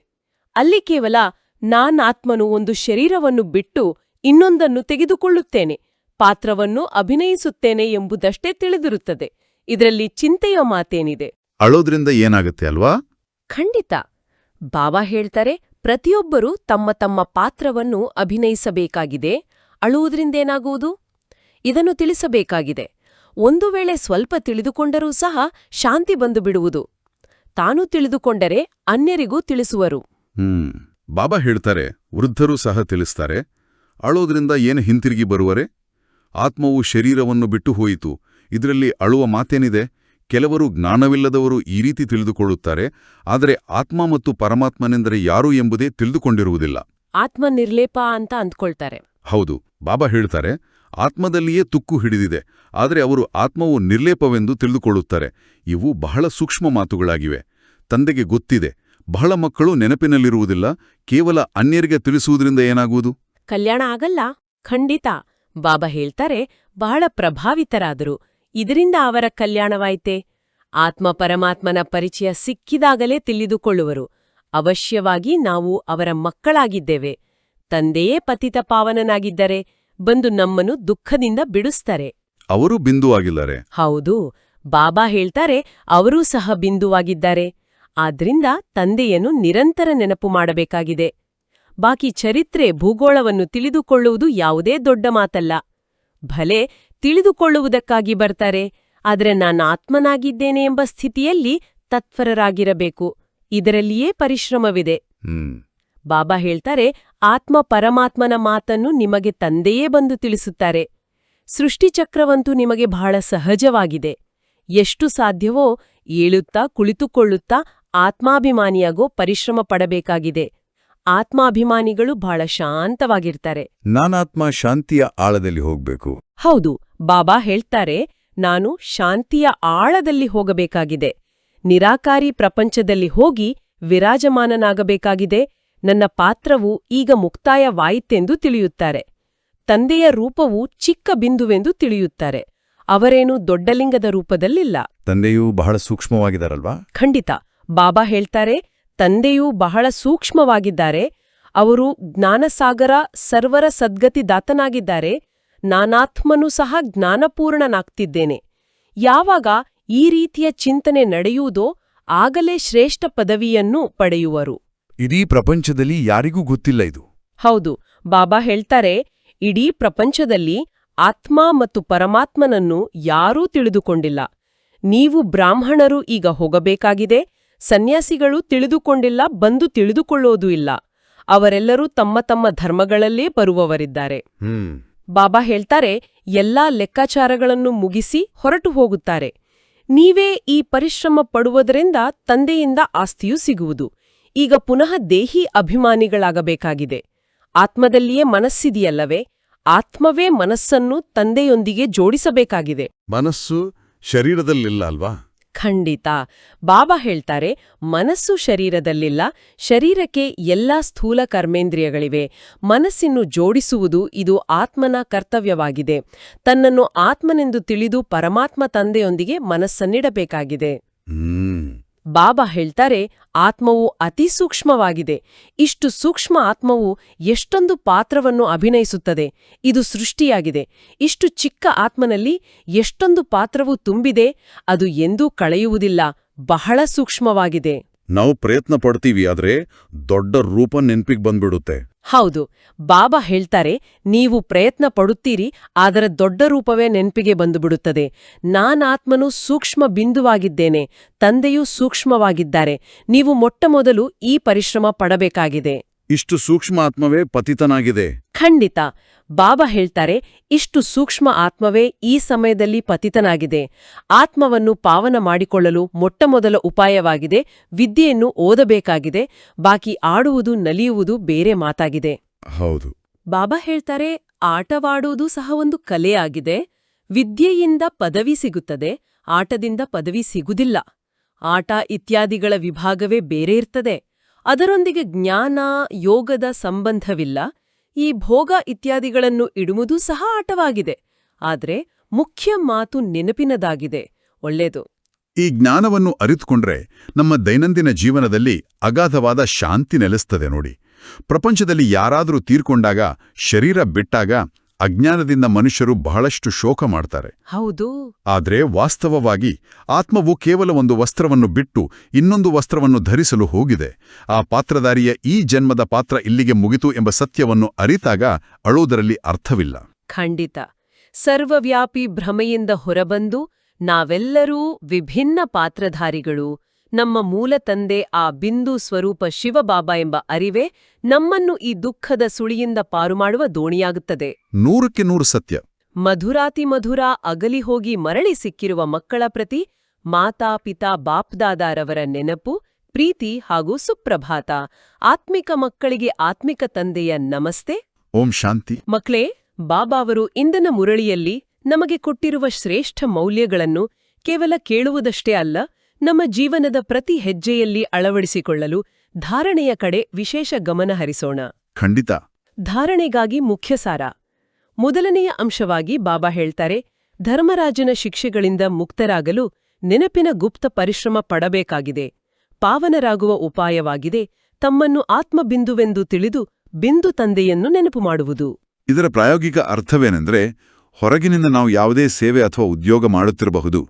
ಅಲ್ಲಿ ಕೇವಲ ನಾನಾತ್ಮನು ಒಂದು ಶರೀರವನ್ನು ಬಿಟ್ಟು ಇನ್ನೊಂದನ್ನು ತೆಗೆದುಕೊಳ್ಳುತ್ತೇನೆ, ಪಾತ್ರವನ್ನು ಅಭಿನಯಿಸುತ್ತೇನೆ ಎಂಬುದಷ್ಟೇ ತಿಳಿದಿರುತ್ತದೆ. ಇದರಲ್ಲಿ ಚಿಂತೆಯ ಮಾತೇನಿದೆ? ಅಳೋದ್ರಿಂದ ಏನಾಗುತ್ತೆ ಅಲ್ವಾ? ಖಂಡಿತ. ಬಾಬಾ ಹೇಳ್ತಾರೆ, ಪ್ರತಿಯೊಬ್ಬರೂ ತಮ್ಮ ತಮ್ಮ ಪಾತ್ರವನ್ನು ಅಭಿನಯಿಸಬೇಕಾಗಿದೆ. ಅಳುವುದರಿಂದೇನಾಗುವುದು? ಇದನ್ನು ತಿಳಿಸಬೇಕಾಗಿದೆ. ಒಂದು ವೇಳೆ ಸ್ವಲ್ಪ ತಿಳಿದುಕೊಂಡರೂ ಸಹ ಶಾಂತಿ ಬಂದು ಬಿಡುವುದು. ತಾನು ತಿಳಿದುಕೊಂಡರೆ ಅನ್ಯರಿಗೂ ತಿಳಿಸುವರು. ಬಾಬಾ ಹೇಳ್ತಾರೆ, ವೃದ್ಧರೂ ಸಹ ತಿಳಿಸ್ತಾರೆ, ಅಳೋದ್ರಿಂದ ಏನು ಹಿಂತಿರುಗಿ ಬರುವರೆ? ಆತ್ಮವು ಶರೀರವನ್ನು ಬಿಟ್ಟು ಹೋಯಿತು. ಇದರಲ್ಲಿ ಅಳುವ ಮಾತೇನಿದೆ? ಕೆಲವರು ಜ್ಞಾನವಿಲ್ಲದವರು ಈ ರೀತಿ ತಿಳಿದುಕೊಳ್ಳುತ್ತಾರೆ, ಆದರೆ ಆತ್ಮ ಮತ್ತು ಪರಮಾತ್ಮನೆಂದರೆ ಯಾರು ಎಂಬುದೇ ತಿಳಿದುಕೊಂಡಿರುವುದಿಲ್ಲ. ಆತ್ಮ ನಿರ್ಲೇಪ ಅಂತ ಅಂದ್ಕೊಳ್ತಾರೆ. ಹೌದು, ಬಾಬಾ ಹೇಳ್ತಾರೆ, ಆತ್ಮದಲ್ಲಿಯೇ ತುಕ್ಕು ಹಿಡಿದಿದೆ, ಆದರೆ ಅವರು ಆತ್ಮವು ನಿರ್ಲೇಪವೆಂದು ತಿಳಿದುಕೊಳ್ಳುತ್ತಾರೆ. ಇವು ಬಹಳ ಸೂಕ್ಷ್ಮ ಮಾತುಗಳಾಗಿವೆ. ತಂದೆಗೆ ಗೊತ್ತಿದೆ, ಬಹಳ ಮಕ್ಕಳು ನೆನಪಿನಲ್ಲಿರುವುದಿಲ್ಲ, ಕೇವಲ ಅನ್ಯರಿಗೆ ತಿಳಿಸುವುದರಿಂದ ಏನಾಗುವುದು? ಕಲ್ಯಾಣ ಆಗಲ್ಲ. ಖಂಡಿತ. ಬಾಬಾ ಹೇಳ್ತಾರೆ, ಬಹಳ ಪ್ರಭಾವಿತರಾದರು. ಇದರಿಂದ ಅವರ ಕಲ್ಯಾಣವಾಯ್ತೆ. ಆತ್ಮ ಪರಮಾತ್ಮನ ಪರಿಚಯ ಸಿಕ್ಕಿದಾಗಲೇ ತಿಳಿದುಕೊಳ್ಳುವರು. ಅವಶ್ಯವಾಗಿ ನಾವು ಅವರ ಮಕ್ಕಳಾಗಿದ್ದೇವೆ. ತಂದೆಯೇ ಪತಿತ ಪಾವನನಾಗಿದ್ದರೆ ಬಂದು ನಮ್ಮನ್ನು ದುಃಖದಿಂದ ಬಿಡಿಸ್ತಾರೆ. ಅವರು ಬಿಂದುವಾಗಿದ್ದಾರೆ. ಹೌದು, ಬಾಬಾ ಹೇಳ್ತಾರೆ, ಅವರೂ ಸಹ ಬಿಂದುವಾಗಿದ್ದಾರೆ. ಆದ್ರಿಂದ ತಂದೆಯನ್ನು ನಿರಂತರ ನೆನಪು ಮಾಡಬೇಕಾಗಿದೆ. ಬಾಕಿ ಚರಿತ್ರೆ, ಭೂಗೋಳವನ್ನು ತಿಳಿದುಕೊಳ್ಳುವುದು ಯಾವುದೇ ದೊಡ್ಡ ಮಾತಲ್ಲ. ಭಲೆ ತಿಳಿದುಕೊಳ್ಳುವುದಕ್ಕಾಗಿ ಬರ್ತಾರೆ, ಆದರೆ ನಾನು ಆತ್ಮನಾಗಿದ್ದೇನೆ ಎಂಬ ಸ್ಥಿತಿಯಲ್ಲಿ ತತ್ಪರರಾಗಿರಬೇಕು. ಇದರಲ್ಲಿಯೇ ಪರಿಶ್ರಮವಿದೆ. ಬಾಬಾ ಹೇಳ್ತಾರೆ, ಆತ್ಮ ಪರಮಾತ್ಮನ ಮಾತನ್ನು ನಿಮಗೆ ತಂದೆಯೇ ಬಂದು ತಿಳಿಸುತ್ತಾರೆ. ಸೃಷ್ಟಿಚಕ್ರವಂತೂ ನಿಮಗೆ ಬಹಳ ಸಹಜವಾಗಿದೆ. ಎಷ್ಟು ಸಾಧ್ಯವೋ ಏಳುತ್ತಾ ಕುಳಿತುಕೊಳ್ಳುತ್ತಾ ಆತ್ಮಾಭಿಮಾನಿಯಾಗೋ ಪರಿಶ್ರಮ ಪಡಬೇಕಾಗಿದೆ. ಆತ್ಮಾಭಿಮಾನಿಗಳು ಬಹಳ ಶಾಂತವಾಗಿರ್ತಾರೆ. ನಾನಾತ್ಮ ಶಾಂತಿಯ ಆಳದಲ್ಲಿ ಹೋಗ್ಬೇಕು. ಹೌದು, ಬಾಬಾ ಹೇಳ್ತಾರೆ, ನಾನು ಶಾಂತಿಯ ಆಳದಲ್ಲಿ ಹೋಗಬೇಕಾಗಿದೆ. ನಿರಾಕಾರಿ ಪ್ರಪಂಚದಲ್ಲಿ ಹೋಗಿ ವಿರಾಜಮಾನನಾಗಬೇಕಾಗಿದೆ. ನನ್ನ ಪಾತ್ರವು ಈಗ ಮುಕ್ತಾಯವಾಯಿತೆಂದು ತಿಳಿಯುತ್ತಾರೆ. ತಂದೆಯ ರೂಪವು ಚಿಕ್ಕ ಬಿಂದುವೆಂದು ತಿಳಿಯುತ್ತಾರೆ. ಅವರೇನು ದೊಡ್ಡಲಿಂಗದ ರೂಪದಲ್ಲಿಲ್ಲ. ತಂದೆಯೂ ಬಹಳ ಸೂಕ್ಷ್ಮವಾಗಿದ್ದಾರಲ್ವಾ? ಖಂಡಿತ. ಬಾಬಾ ಹೇಳ್ತಾರೆ, ತಂದೆಯೂ ಬಹಳ ಸೂಕ್ಷ್ಮವಾಗಿದ್ದಾರೆ. ಅವರು ಜ್ಞಾನಸಾಗರ, ಸರ್ವರ ಸದ್ಗತಿದಾತನಾಗಿದ್ದಾರೆ. ನಾನಾತ್ಮನೂ ಸಹ ಜ್ಞಾನಪೂರ್ಣನಾಗ್ತಿದ್ದೇನೆ. ಯಾವಾಗ ಈ ರೀತಿಯ ಚಿಂತನೆ ನಡೆಯುವುದೋ ಆಗಲೇ ಶ್ರೇಷ್ಠ ಪದವಿಯನ್ನು ಪಡೆಯುವರು. ಇಡೀ ಪ್ರಪಂಚದಲ್ಲಿ ಯಾರಿಗೂ ಗೊತ್ತಿಲ್ಲ ಇದು. ಹೌದು, ಬಾಬಾ ಹೇಳ್ತಾರೆ, ಇಡೀ ಪ್ರಪಂಚದಲ್ಲಿ ಆತ್ಮ ಮತ್ತು ಪರಮಾತ್ಮನನ್ನು ಯಾರೂ ತಿಳಿದುಕೊಂಡಿಲ್ಲ. ನೀವು ಬ್ರಾಹ್ಮಣರು ಈಗ ಹೋಗಬೇಕಾಗಿದೆ. ಸನ್ಯಾಸಿಗಳು ತಿಳಿದುಕೊಂಡಿಲ್ಲ, ಬಂದು ತಿಳಿದುಕೊಳ್ಳೋದೂ ಇಲ್ಲ. ಅವರೆಲ್ಲರೂ ತಮ್ಮ ತಮ್ಮ ಧರ್ಮಗಳಲ್ಲೇ ಬರುವವರಿದ್ದಾರೆ. ಬಾಬಾ ಹೇಳ್ತಾರೆ, ಎಲ್ಲಾ ಲೆಕ್ಕಾಚಾರಗಳನ್ನು ಮುಗಿಸಿ ಹೊರಟು ಹೋಗುತ್ತಾರೆ. ನೀವೇ ಈ ಪರಿಶ್ರಮ ಪಡುವುದರಿಂದ ತಂದೆಯಿಂದ ಆಸ್ತಿಯೂ ಸಿಗುವುದು. ಈಗ ಪುನಃ ದೇಹಿ ಅಭಿಮಾನಿಗಳಾಗಬೇಕಾಗಿದೆ. ಆತ್ಮದಲ್ಲಿಯೇ ಮನಸ್ಸಿದೆಯಲ್ಲವೇ? ಆತ್ಮವೇ ಮನಸ್ಸನ್ನು ತಂದೆಯೊಂದಿಗೆ ಜೋಡಿಸಬೇಕಾಗಿದೆ. ಮನಸ್ಸು ಶರೀರದಲ್ಲಿಲ್ಲ ಅಲ್ವಾ? ಖಂಡಿತ. ಬಾಬಾ ಹೇಳ್ತಾರೆ, ಮನಸ್ಸು ಶರೀರದಲ್ಲಿಲ್ಲ. ಶರೀರಕ್ಕೆ ಎಲ್ಲಾ ಸ್ಥೂಲ ಕರ್ಮೇಂದ್ರಿಯಗಳಿವೆ. ಮನಸ್ಸನ್ನು ಜೋಡಿಸುವುದು ಇದು ಆತ್ಮನ ಕರ್ತವ್ಯವಾಗಿದೆ. ತನ್ನನ್ನು ಆತ್ಮನೆಂದು ತಿಳಿದು ಪರಮಾತ್ಮ ತಂದೆಯೊಂದಿಗೆ ಮನಸ್ಸನ್ನಿಡಬೇಕಾಗಿದೆ. ಬಾಬಾ ಹೇಳ್ತಾರೆ, ಆತ್ಮವು ಅತಿ ಸೂಕ್ಷ್ಮವಾಗಿದೆ. ಇಷ್ಟು ಸೂಕ್ಷ್ಮ ಆತ್ಮವು ಎಷ್ಟೊಂದು ಪಾತ್ರವನ್ನು ಅಭಿನಯಿಸುತ್ತದೆ. ಇದು ಸೃಷ್ಟಿಯಾಗಿದೆ. ಇಷ್ಟು ಚಿಕ್ಕ ಆತ್ಮನಲ್ಲಿ ಎಷ್ಟೊಂದು ಪಾತ್ರವು ತುಂಬಿದೆ. ಅದು ಎಂದೂ ಕಳೆಯುವುದಿಲ್ಲ. ಬಹಳ ಸೂಕ್ಷ್ಮವಾಗಿದೆ. ನಾವು ಪ್ರಯತ್ನ ಪಡ್ತೀವಿ, ಆದ್ರೆ ದೊಡ್ಡ ರೂಪ ನೆನ್ಪಿಗೆ ಬಂದ್ಬಿಡುತ್ತೆ. ಹೌದು, ಬಾಬಾ ಹೇಳ್ತಾರೆ, ನೀವು ಪ್ರಯತ್ನ ಪಡುತ್ತೀರಿ, ಅದರ ದೊಡ್ಡ ರೂಪವೇ ನೆನ್ಪಿಗೆ ಬಂದುಬಿಡುತ್ತದೆ. ನಾನಾತ್ಮನು ಸೂಕ್ಷ್ಮ ಬಿಂದುವಾಗಿದ್ದೇನೆ. ತಂದೆಯೂ ಸೂಕ್ಷ್ಮವಾಗಿದ್ದಾರೆ. ನೀವು ಮೊಟ್ಟಮೊದಲು ಈ ಪರಿಶ್ರಮ ಪಡಬೇಕಾಗಿದೆ. ಇಷ್ಟು ಸೂಕ್ಷ್ಮ ಆತ್ಮವೇ ಪತಿತನಾಗಿದೆ. ಖಂಡಿತ. ಬಾಬಾ ಹೇಳ್ತಾರೆ, ಇಷ್ಟು ಸೂಕ್ಷ್ಮ ಆತ್ಮವೇ ಈ ಸಮಯದಲ್ಲಿ ಪತಿತನಾಗಿದೆ. ಆತ್ಮವನ್ನು ಪಾವನ ಮಾಡಿಕೊಳ್ಳಲು ಮೊಟ್ಟಮೊದಲ ಉಪಾಯವಾಗಿದೆ ವಿದ್ಯೆಯನ್ನು ಓದಬೇಕಾಗಿದೆ. ಬಾಕಿ ಆಡುವುದು, ನಲಿಯುವುದು ಬೇರೆ ಮಾತಾಗಿದೆ. ಹೌದು. ಬಾಬಾ ಹೇಳ್ತಾರೆ, ಆಟವಾಡುವುದು ಸಹ ಒಂದು ಕಲೆಯಾಗಿದೆ. ವಿದ್ಯೆಯಿಂದ ಪದವಿ ಸಿಗುತ್ತದೆ, ಆಟದಿಂದ ಪದವಿ ಸಿಗುವುದಿಲ್ಲ. ಆಟ ಇತ್ಯಾದಿಗಳ ವಿಭಾಗವೇ ಬೇರೆ ಇರ್ತದೆ. ಅದರೊಂದಿಗೆ ಜ್ಞಾನ, ಯೋಗದ ಸಂಬಂಧವಿಲ್ಲ. ಈ ಭೋಗ ಇತ್ಯಾದಿಗಳನ್ನು ಇಡುವುದೂ ಸಹ ಆಟವಾಗಿದೆ. ಆದ್ರೆ ಮುಖ್ಯ ಮಾತು ನೆನಪಿನದಾಗಿದೆ. ಒಳ್ಳೆಯದು. ಈ ಜ್ಞಾನವನ್ನು ಅರಿತುಕೊಂಡ್ರೆ ನಮ್ಮ ದೈನಂದಿನ ಜೀವನದಲ್ಲಿ ಅಗಾಧವಾದ ಶಾಂತಿ ನೆಲೆಸ್ತದೆ ನೋಡಿ. ಪ್ರಪಂಚದಲ್ಲಿ ಯಾರಾದರೂ ತೀರ್ಕೊಂಡಾಗ, ಶರೀರ ಬಿಟ್ಟಾಗ ಅಜ್ಞಾನದಿಂದ ಮನುಷ್ಯರು ಬಹಳಷ್ಟು ಶೋಕ ಮಾಡ್ತಾರೆ. ಹೌದು. ಆದರೆ ವಾಸ್ತವವಾಗಿ ಆತ್ಮವು ಕೇವಲ ಒಂದು ವಸ್ತ್ರವನ್ನು ಬಿಟ್ಟು ಇನ್ನೊಂದು ವಸ್ತ್ರವನ್ನು ಧರಿಸಲು ಹೋಗಿದೆ. ಆ ಪಾತ್ರಧಾರಿಯ ಈ ಜನ್ಮದ ಪಾತ್ರ ಇಲ್ಲಿಗೆ ಮುಗಿತು ಎಂಬ ಸತ್ಯವನ್ನು ಅರಿತಾಗ ಅಳುವುದರಲ್ಲಿ ಅರ್ಥವಿಲ್ಲ. ಖಂಡಿತ. ಸರ್ವವ್ಯಾಪಿ ಭ್ರಮೆಯಿಂದ ಹೊರಬಂದು ನಾವೆಲ್ಲರೂ ವಿಭಿನ್ನ ಪಾತ್ರಧಾರಿಗಳು, ನಮ್ಮ ಮೂಲ ತಂದೆ ಆ ಬಿಂದು ಸ್ವರೂಪ ಶಿವಬಾಬಾ ಎಂಬ ಅರಿವೇ ನಮ್ಮನ್ನು ಈ ದುಃಖದ ಸುಳಿಯಿಂದ ಪಾರುಮಾಡುವ ದೋಣಿಯಾಗುತ್ತದೆ. 100ಕ್ಕೆ 100 ಸತ್ಯ. ಮಧುರಾತಿಮಧುರ ಅಗಲಿ ಹೋಗಿ ಮರಳಿ ಸಿಕ್ಕಿರುವ ಮಕ್ಕಳ ಪ್ರತಿ ಮಾತಾಪಿತಾ ಬಾಪ್ದಾದಾರವರ ನೆನಪು, ಪ್ರೀತಿ ಹಾಗೂ ಸುಪ್ರಭಾತ. ಆತ್ಮಿಕ ಮಕ್ಕಳಿಗೆ ಆತ್ಮಿಕ ತಂದೆಯ ನಮಸ್ತೆ. ಓಂ ಶಾಂತಿ. ಮಕ್ಕಳೇ, ಬಾಬಾವರು ಇಂದಿನ ಮುರಳಿಯಲ್ಲಿ ನಮಗೆ ಕೊಟ್ಟಿರುವ ಶ್ರೇಷ್ಠ ಮೌಲ್ಯಗಳನ್ನು ಕೇವಲ ಕೇಳುವುದಷ್ಟೇ ಅಲ್ಲ, ನಮ್ಮ ಜೀವನದ ಪ್ರತಿ ಹೆಜ್ಜೆಯಲ್ಲಿ ಅಳವಡಿಸಿಕೊಳ್ಳಲು ಧಾರಣೆಯ ಕಡೆ ವಿಶೇಷ ಗಮನ ಹರಿಸೋಣ. ಖಂಡಿತ. ಧಾರಣೆಗಾಗಿ ಮುಖ್ಯ ಸಾರ. ಮೊದಲನೆಯ ಅಂಶವಾಗಿ ಬಾಬಾ ಹೇಳ್ತಾರೆ, ಧರ್ಮರಾಜನ ಶಿಕ್ಷೆಗಳಿಂದ ಮುಕ್ತರಾಗಲು ನೆನಪಿನ ಗುಪ್ತ ಪರಿಶ್ರಮ ಪಡಬೇಕಾಗಿದೆ. ಪಾವನರಾಗುವ ಉಪಾಯವಾಗಿದೆ ತಮ್ಮನ್ನು ಆತ್ಮಬಿಂದುವೆಂದು ತಿಳಿದು ಬಿಂದು ತಂದೆಯನ್ನು ನೆನಪು ಮಾಡುವುದು. ಇದರ ಪ್ರಾಯೋಗಿಕ ಅರ್ಥವೇನೆಂದರೆ, ಹೊರಗಿನಿಂದ ನಾವು ಯಾವುದೇ ಸೇವೆ ಅಥವಾ ಉದ್ಯೋಗ ಮಾಡುತ್ತಿರಬಹುದು,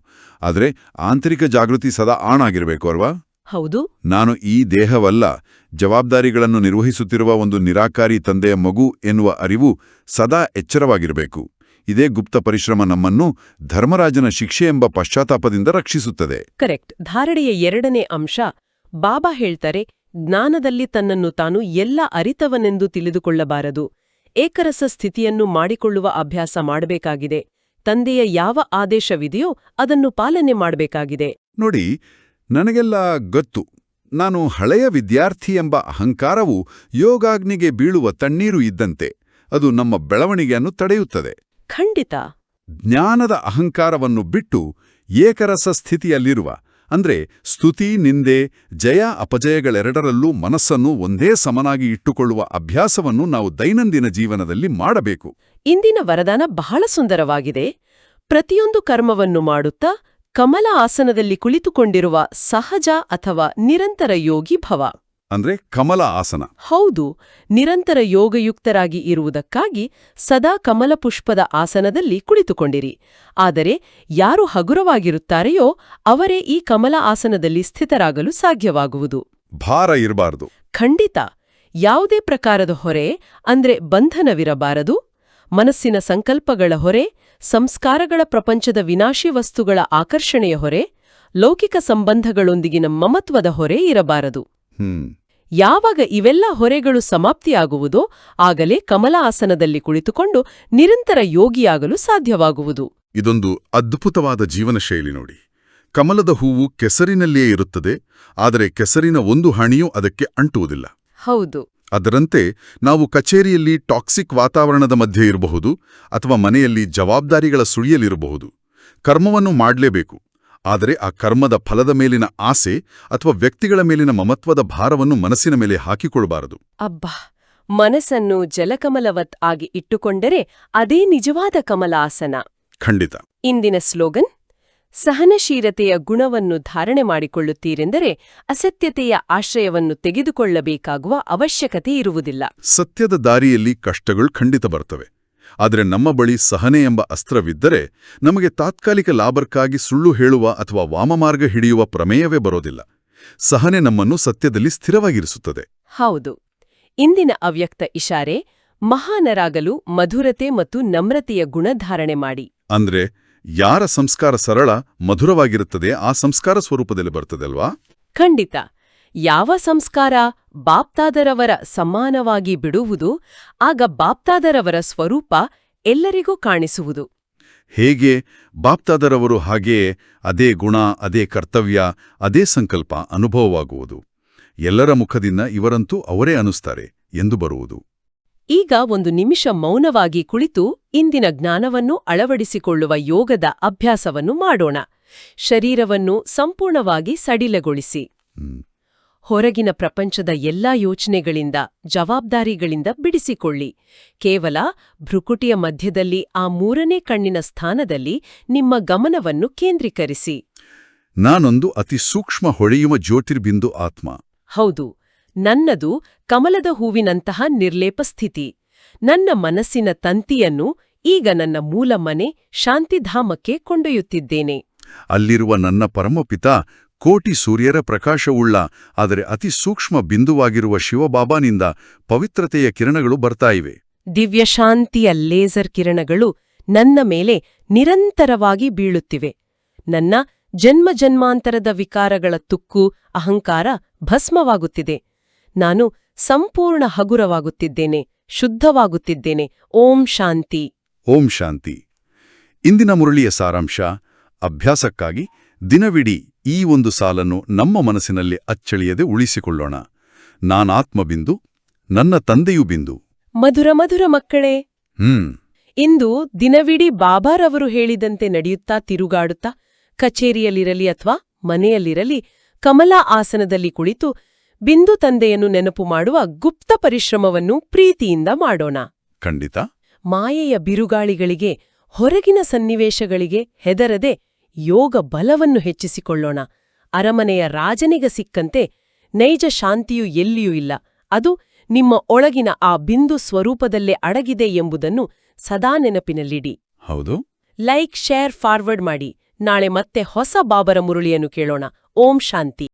ಆದರೆ ಆಂತರಿಕ ಜಾಗೃತಿ ಸದಾ ಆಣಾಗಿರಬೇಕು ಅಲ್ವಾ? ಹೌದು. ನಾನು ಈ ದೇಹವಲ್ಲ, ಜವಾಬ್ದಾರಿಗಳನ್ನು ನಿರ್ವಹಿಸುತ್ತಿರುವ ಒಂದು ನಿರಾಕಾರಿ ತಂದೆಯ ಮಗು ಎನ್ನುವ ಅರಿವು ಸದಾ ಎಚ್ಚರವಾಗಿರಬೇಕು. ಇದೇ ಗುಪ್ತ ಪರಿಶ್ರಮ ನಮ್ಮನ್ನು ಧರ್ಮರಾಜನ ಶಿಕ್ಷೆ ಎಂಬ ಪಶ್ಚಾತ್ತಾಪದಿಂದ ರಕ್ಷಿಸುತ್ತದೆ. ಕರೆಕ್ಟ್. ಧಾರಣೆಯ ಎರಡನೇ ಅಂಶ, ಬಾಬಾ ಹೇಳ್ತಾರೆ, ಜ್ಞಾನದಲ್ಲಿ ತನ್ನನ್ನು ತಾನು ಎಲ್ಲ ಅರಿತವನೆಂದು ತಿಳಿದುಕೊಳ್ಳಬಾರದು. ಏಕರಸ ಸ್ಥಿತಿಯನ್ನು ಮಾಡಿಕೊಳ್ಳುವ ಅಭ್ಯಾಸ ಮಾಡಬೇಕಾಗಿದೆ. ತಂದೆಯ ಯಾವ ಆದೇಶವಿದೆಯೋ ಅದನ್ನು ಪಾಲನೆ ಮಾಡಬೇಕಾಗಿದೆ. ನೋಡಿ, ನನಗೆಲ್ಲ ಗೊತ್ತು, ನಾನು ಹಳೆಯ ವಿದ್ಯಾರ್ಥಿ ಎಂಬ ಅಹಂಕಾರವು ಯೋಗಾಗ್ನಿಗೆ ಬೀಳುವ ತಣ್ಣೀರು ಇದ್ದಂತೆ. ಅದು ನಮ್ಮ ಬೆಳವಣಿಗೆಯನ್ನು ತಡೆಯುತ್ತದೆ. ಖಂಡಿತ. ಜ್ಞಾನದ ಅಹಂಕಾರವನ್ನು ಬಿಟ್ಟು ಏಕರಸ ಸ್ಥಿತಿಯಲ್ಲಿರುವ, ಅಂದ್ರೆ ಸ್ತುತಿ ನಿಂದೆ, ಜಯ ಅಪಜಯಗಳೆರಡರಲ್ಲೂ ಮನಸ್ಸನ್ನು ಒಂದೇ ಸಮನಾಗಿ ಇಟ್ಟುಕೊಳ್ಳುವ ಅಭ್ಯಾಸವನ್ನು ನಾವು ದೈನಂದಿನ ಜೀವನದಲ್ಲಿ ಮಾಡಬೇಕು. ಇಂದಿನ ವರದಾನ ಬಹಳ ಸುಂದರವಾಗಿದೆ. ಪ್ರತಿಯೊಂದು ಕರ್ಮವನ್ನು ಮಾಡುತ್ತಾ ಕಮಲ ಆಸನದಲ್ಲಿ ಕುಳಿತುಕೊಂಡಿರುವ ಸಹಜ ಅಥವಾ ನಿರಂತರ ಯೋಗಿ ಭವ. ಅಂದ್ರೆ ಕಮಲ ಆಸನ. ಹೌದು. ನಿರಂತರ ಯೋಗಯುಕ್ತರಾಗಿ ಇರುವುದಕ್ಕಾಗಿ ಸದಾ ಕಮಲಪುಷ್ಪದ ಆಸನದಲ್ಲಿ ಕುಳಿತುಕೊಂಡಿರಿ. ಆದರೆ ಯಾರು ಹಗುರವಾಗಿರುತ್ತಾರೆಯೋ ಅವರೇ ಈ ಕಮಲ ಆಸನದಲ್ಲಿ ಸ್ಥಿತರಾಗಲು ಸಾಧ್ಯವಾಗುವುದು. ಭಾರ ಇರಬಾರದು. ಖಂಡಿತ. ಯಾವುದೇ ಪ್ರಕಾರದ ಹೊರೆ ಅಂದ್ರೆ ಬಂಧನವಿರಬಾರದು. ಮನಸ್ಸಿನ ಸಂಕಲ್ಪಗಳ ಹೊರೆ, ಸಂಸ್ಕಾರಗಳ ಪ್ರಪಂಚದ ವಿನಾಶಿ ವಸ್ತುಗಳ ಆಕರ್ಷಣೆಯ ಹೊರೆ, ಲೌಕಿಕ ಸಂಬಂಧಗಳೊಂದಿಗಿನ ಮಮತ್ವದ ಹೊರೆ ಇರಬಾರದು. ಯಾವಾಗ ಇವೆಲ್ಲ ಹೊರೆಗಳು ಸಮಾಪ್ತಿಯಾಗುವುದೋ ಆಗಲೇ ಕಮಲ ಆಸನದಲ್ಲಿ ಕುಳಿತುಕೊಂಡು ನಿರಂತರ ಯೋಗಿಯಾಗಲು ಸಾಧ್ಯವಾಗುವುದು. ಇದೊಂದು ಅದ್ಭುತವಾದ ಜೀವನ ಶೈಲಿ ನೋಡಿ. ಕಮಲದ ಹೂವು ಕೆಸರಿನಲ್ಲಿಯೇ ಇರುತ್ತದೆ, ಆದರೆ ಕೆಸರಿನ ಒಂದು ಹಣಿಯೂ ಅದಕ್ಕೆ ಅಂಟುವುದಿಲ್ಲ. ಹೌದು. ಅದರಂತೆ ನಾವು ಕಚೇರಿಯಲ್ಲಿ ಟಾಕ್ಸಿಕ್ ವಾತಾವರಣದ ಮಧ್ಯೆ ಇರಬಹುದು, ಅಥವಾ ಮನೆಯಲ್ಲಿ ಜವಾಬ್ದಾರಿಗಳ ಸುಳಿಯಲಿರಬಹುದು. ಕರ್ಮವನ್ನು ಮಾಡಲೇಬೇಕು, ಆದರೆ ಆ ಕರ್ಮದ ಫಲದ ಮೇಲಿನ ಆಸೆ ಅಥವಾ ವ್ಯಕ್ತಿಗಳ ಮೇಲಿನ ಮಮತ್ವದ ಭಾರವನ್ನು ಮನಸ್ಸಿನ ಮೇಲೆ ಹಾಕಿಕೊಳ್ಳಬಾರದು. ಅಬ್ಬಾ, ಮನಸ್ಸನ್ನು ಜಲಕಮಲವತ್ ಆಗಿ ಇಟ್ಟುಕೊಂಡರೆ ಅದೇ ನಿಜವಾದ ಕಮಲ ಆಸನ. ಖಂಡಿತ. ಇಂದಿನ ಸ್ಲೋಗನ್, ಸಹನಶೀಲತೆಯ ಗುಣವನ್ನು ಧಾರಣೆ ಮಾಡಿಕೊಳ್ಳುತ್ತೀರೆಂದರೆ ಅಸತ್ಯತೆಯ ಆಶ್ರಯವನ್ನು ತೆಗೆದುಕೊಳ್ಳಬೇಕಾಗುವ ಅವಶ್ಯಕತೆ ಇರುವುದಿಲ್ಲ. ಸತ್ಯದ ದಾರಿಯಲ್ಲಿ ಕಷ್ಟಗಳು ಖಂಡಿತ ಬರ್ತವೆ, ಆದರೆ ನಮ್ಮ ಬಳಿ ಸಹನೆ ಎಂಬ ಅಸ್ತ್ರವಿದ್ದರೆ ನಮಗೆ ತಾತ್ಕಾಲಿಕ ಲಾಭಕ್ಕಾಗಿ ಸುಳ್ಳು ಹೇಳುವ ಅಥವಾ ವಾಮಮಾರ್ಗ ಹಿಡಿಯುವ ಪ್ರಮೇಯವೇ ಬರೋದಿಲ್ಲ. ಸಹನೆ ನಮ್ಮನ್ನು ಸತ್ಯದಲ್ಲಿ ಸ್ಥಿರವಾಗಿರಿಸುತ್ತದೆ. ಹೌದು. ಇಂದಿನ ಅವ್ಯಕ್ತ ಇಶಾರೆ, ಮಹಾನರಾಗಲು ಮಧುರತೆ ಮತ್ತು ನಮ್ರತೆಯ ಗುಣಧಾರಣೆ ಮಾಡಿ. ಅಂದ್ರೆ ಯಾರ ಸಂಸ್ಕಾರ ಸರಳ ಮಧುರವಾಗಿರುತ್ತದೆ ಆ ಸಂಸ್ಕಾರ ಸ್ವರೂಪದಲ್ಲಿ ಬರ್ತದಲ್ವಾ? ಖಂಡಿತ. ಯಾವ ಸಂಸ್ಕಾರ ಬಾಪ್ತಾದರವರ ಸಮಾನವಾಗಿ ಬಿಡುವುದು, ಆಗ ಬಾಪ್ತಾದರವರ ಸ್ವರೂಪ ಎಲ್ಲರಿಗೂ ಕಾಣಿಸುವುದು. ಹೇಗೆ ಬಾಪ್ತಾದರವರು ಹಾಗೆಯೇ ಅದೇ ಗುಣ, ಅದೇ ಕರ್ತವ್ಯ, ಅದೇ ಸಂಕಲ್ಪ ಅನುಭವವಾಗುವುದು. ಎಲ್ಲರ ಮುಖದಿಂದ ಇವರಂತೂ ಅವರೇ ಅನಿಸ್ತಾರೆ ಎಂದು ಬರುವುದು. ಈಗ ಒಂದು ನಿಮಿಷ ಮೌನವಾಗಿ ಕುಳಿತು ಇಂದಿನ ಜ್ಞಾನವನ್ನು ಅಳವಡಿಸಿಕೊಳ್ಳುವ ಯೋಗದ ಅಭ್ಯಾಸವನ್ನು ಮಾಡೋಣ. ಶರೀರವನ್ನು ಸಂಪೂರ್ಣವಾಗಿ ಸಡಿಲಗೊಳಿಸಿ. ಹೊರಗಿನ ಪ್ರಪಂಚದ ಎಲ್ಲಾ ಯೋಚನೆಗಳಿಂದ, ಜವಾಬ್ದಾರಿಗಳಿಂದ ಬಿಡಿಸಿಕೊಳ್ಳಿ. ಕೇವಲ ಭ್ರುಕುಟಿಯ ಮಧ್ಯದಲ್ಲಿ ಆ ಮೂರನೇ ಕಣ್ಣಿನ ಸ್ಥಾನದಲ್ಲಿ ನಿಮ್ಮ ಗಮನವನ್ನು ಕೇಂದ್ರೀಕರಿಸಿ. ನಾನೊಂದು ಅತಿ ಸೂಕ್ಷ್ಮ ಹೊಳೆಯುವ ಜ್ಯೋತಿರ್ಬಿಂದು ಆತ್ಮ. ಹೌದು, ನನ್ನದು ಕಮಲದ ಹೂವಿನಂತಹ ನಿರ್ಲೇಪ ಸ್ಥಿತಿ. ನನ್ನ ಮನಸ್ಸಿನ ತಂತಿಯನ್ನು ಈಗ ನನ್ನ ಮೂಲ ಮನೆ ಶಾಂತಿಧಾಮಕ್ಕೆ ಕೊಂಡೊಯ್ಯುತ್ತಿದ್ದೇನೆ. ಅಲ್ಲಿರುವ ನನ್ನ ಪರಮಪಿತ ಕೋಟಿ ಸೂರ್ಯರ ಪ್ರಕಾಶವುಳ್ಳ ಆದರೆ ಅತಿ ಸೂಕ್ಷ್ಮ ಬಿಂದುವಾಗಿರುವ ಶಿವಬಾಬಾನಿಂದ ಪವಿತ್ರತೆಯ ಕಿರಣಗಳು ಬರ್ತಾ ಇವೆ. ದಿವ್ಯಶಾಂತಿಯ ಲೇಸರ್ ಕಿರಣಗಳು ನನ್ನ ಮೇಲೆ ನಿರಂತರವಾಗಿ ಬೀಳುತ್ತಿವೆ. ನನ್ನ ಜನ್ಮಾಂತರದ ವಿಕಾರಗಳ ತುಕ್ಕು ಅಹಂಕಾರ ಭಸ್ಮವಾಗುತ್ತಿದೆ. ನಾನು ಸಂಪೂರ್ಣ ಹಗುರವಾಗುತ್ತಿದ್ದೇನೆ, ಶುದ್ಧವಾಗುತ್ತಿದ್ದೇನೆ. ಓಂ ಶಾಂತಿ. ಓಂ ಶಾಂತಿ. ಇಂದಿನ ಮುರಳಿಯ ಸಾರಾಂಶ: ಅಭ್ಯಾಸಕ್ಕಾಗಿ ದಿನವಿಡೀ ಈ ಒಂದು ಸಾಲನ್ನು ನಮ್ಮ ಮನಸ್ಸಿನಲ್ಲಿ ಅಚ್ಚಳಿಯದೆ ಉಳಿಸಿಕೊಳ್ಳೋಣ. ನಾನಾತ್ಮಬಿಂದು, ನನ್ನ ತಂದೆಯೂ ಬಿಂದು. ಮಧುರ ಮಧುರ ಮಕ್ಕಳೇ, ಇಂದು ದಿನವಿಡೀ ಬಾಬಾರವರು ಹೇಳಿದಂತೆ ನಡೆಯುತ್ತಾ ತಿರುಗಾಡುತ್ತಾ, ಕಚೇರಿಯಲ್ಲಿರಲಿ ಅಥವಾ ಮನೆಯಲ್ಲಿರಲಿ, ಕಮಲಾ ಆಸನದಲ್ಲಿ ಕುಳಿತು ಬಿಂದು ತಂದೆಯನ್ನು ನೆನಪು ಮಾಡುವ ಗುಪ್ತ ಪರಿಶ್ರಮವನ್ನು ಪ್ರೀತಿಯಿಂದ ಮಾಡೋಣ. ಖಂಡಿತ. ಮಾಯೆಯ ಬಿರುಗಾಳಿಗಳಿಗೆ, ಹೊರಗಿನ ಸನ್ನಿವೇಶಗಳಿಗೆ ಹೆದರದೆ ಯೋಗ ಬಲವನ್ನು ಹೆಚ್ಚಿಸಿಕೊಳ್ಳೋಣ. ಅರಮನೆಯ ರಾಜನಿಗೆ ಸಿಕ್ಕಂತೆ ನೈಜ ಶಾಂತಿಯು ಎಲ್ಲಿಯೂ ಇಲ್ಲ. ಅದು ನಿಮ್ಮ ಒಳಗಿನ ಆ ಬಿಂದು ಸ್ವರೂಪದಲ್ಲೇ ಅಡಗಿದೆ ಎಂಬುದನ್ನು ಸದಾ ನೆನಪಿನಲ್ಲಿಡಿ. ಹೌದು. ಲೈಕ್, ಶೇರ್, ಫಾರ್ವರ್ಡ್ ಮಾಡಿ. ನಾಳೆ ಮತ್ತೆ ಹೊಸ ಬಾಬರ ಮುರಳಿಯನ್ನು ಕೇಳೋಣ. ಓಂ ಶಾಂತಿ.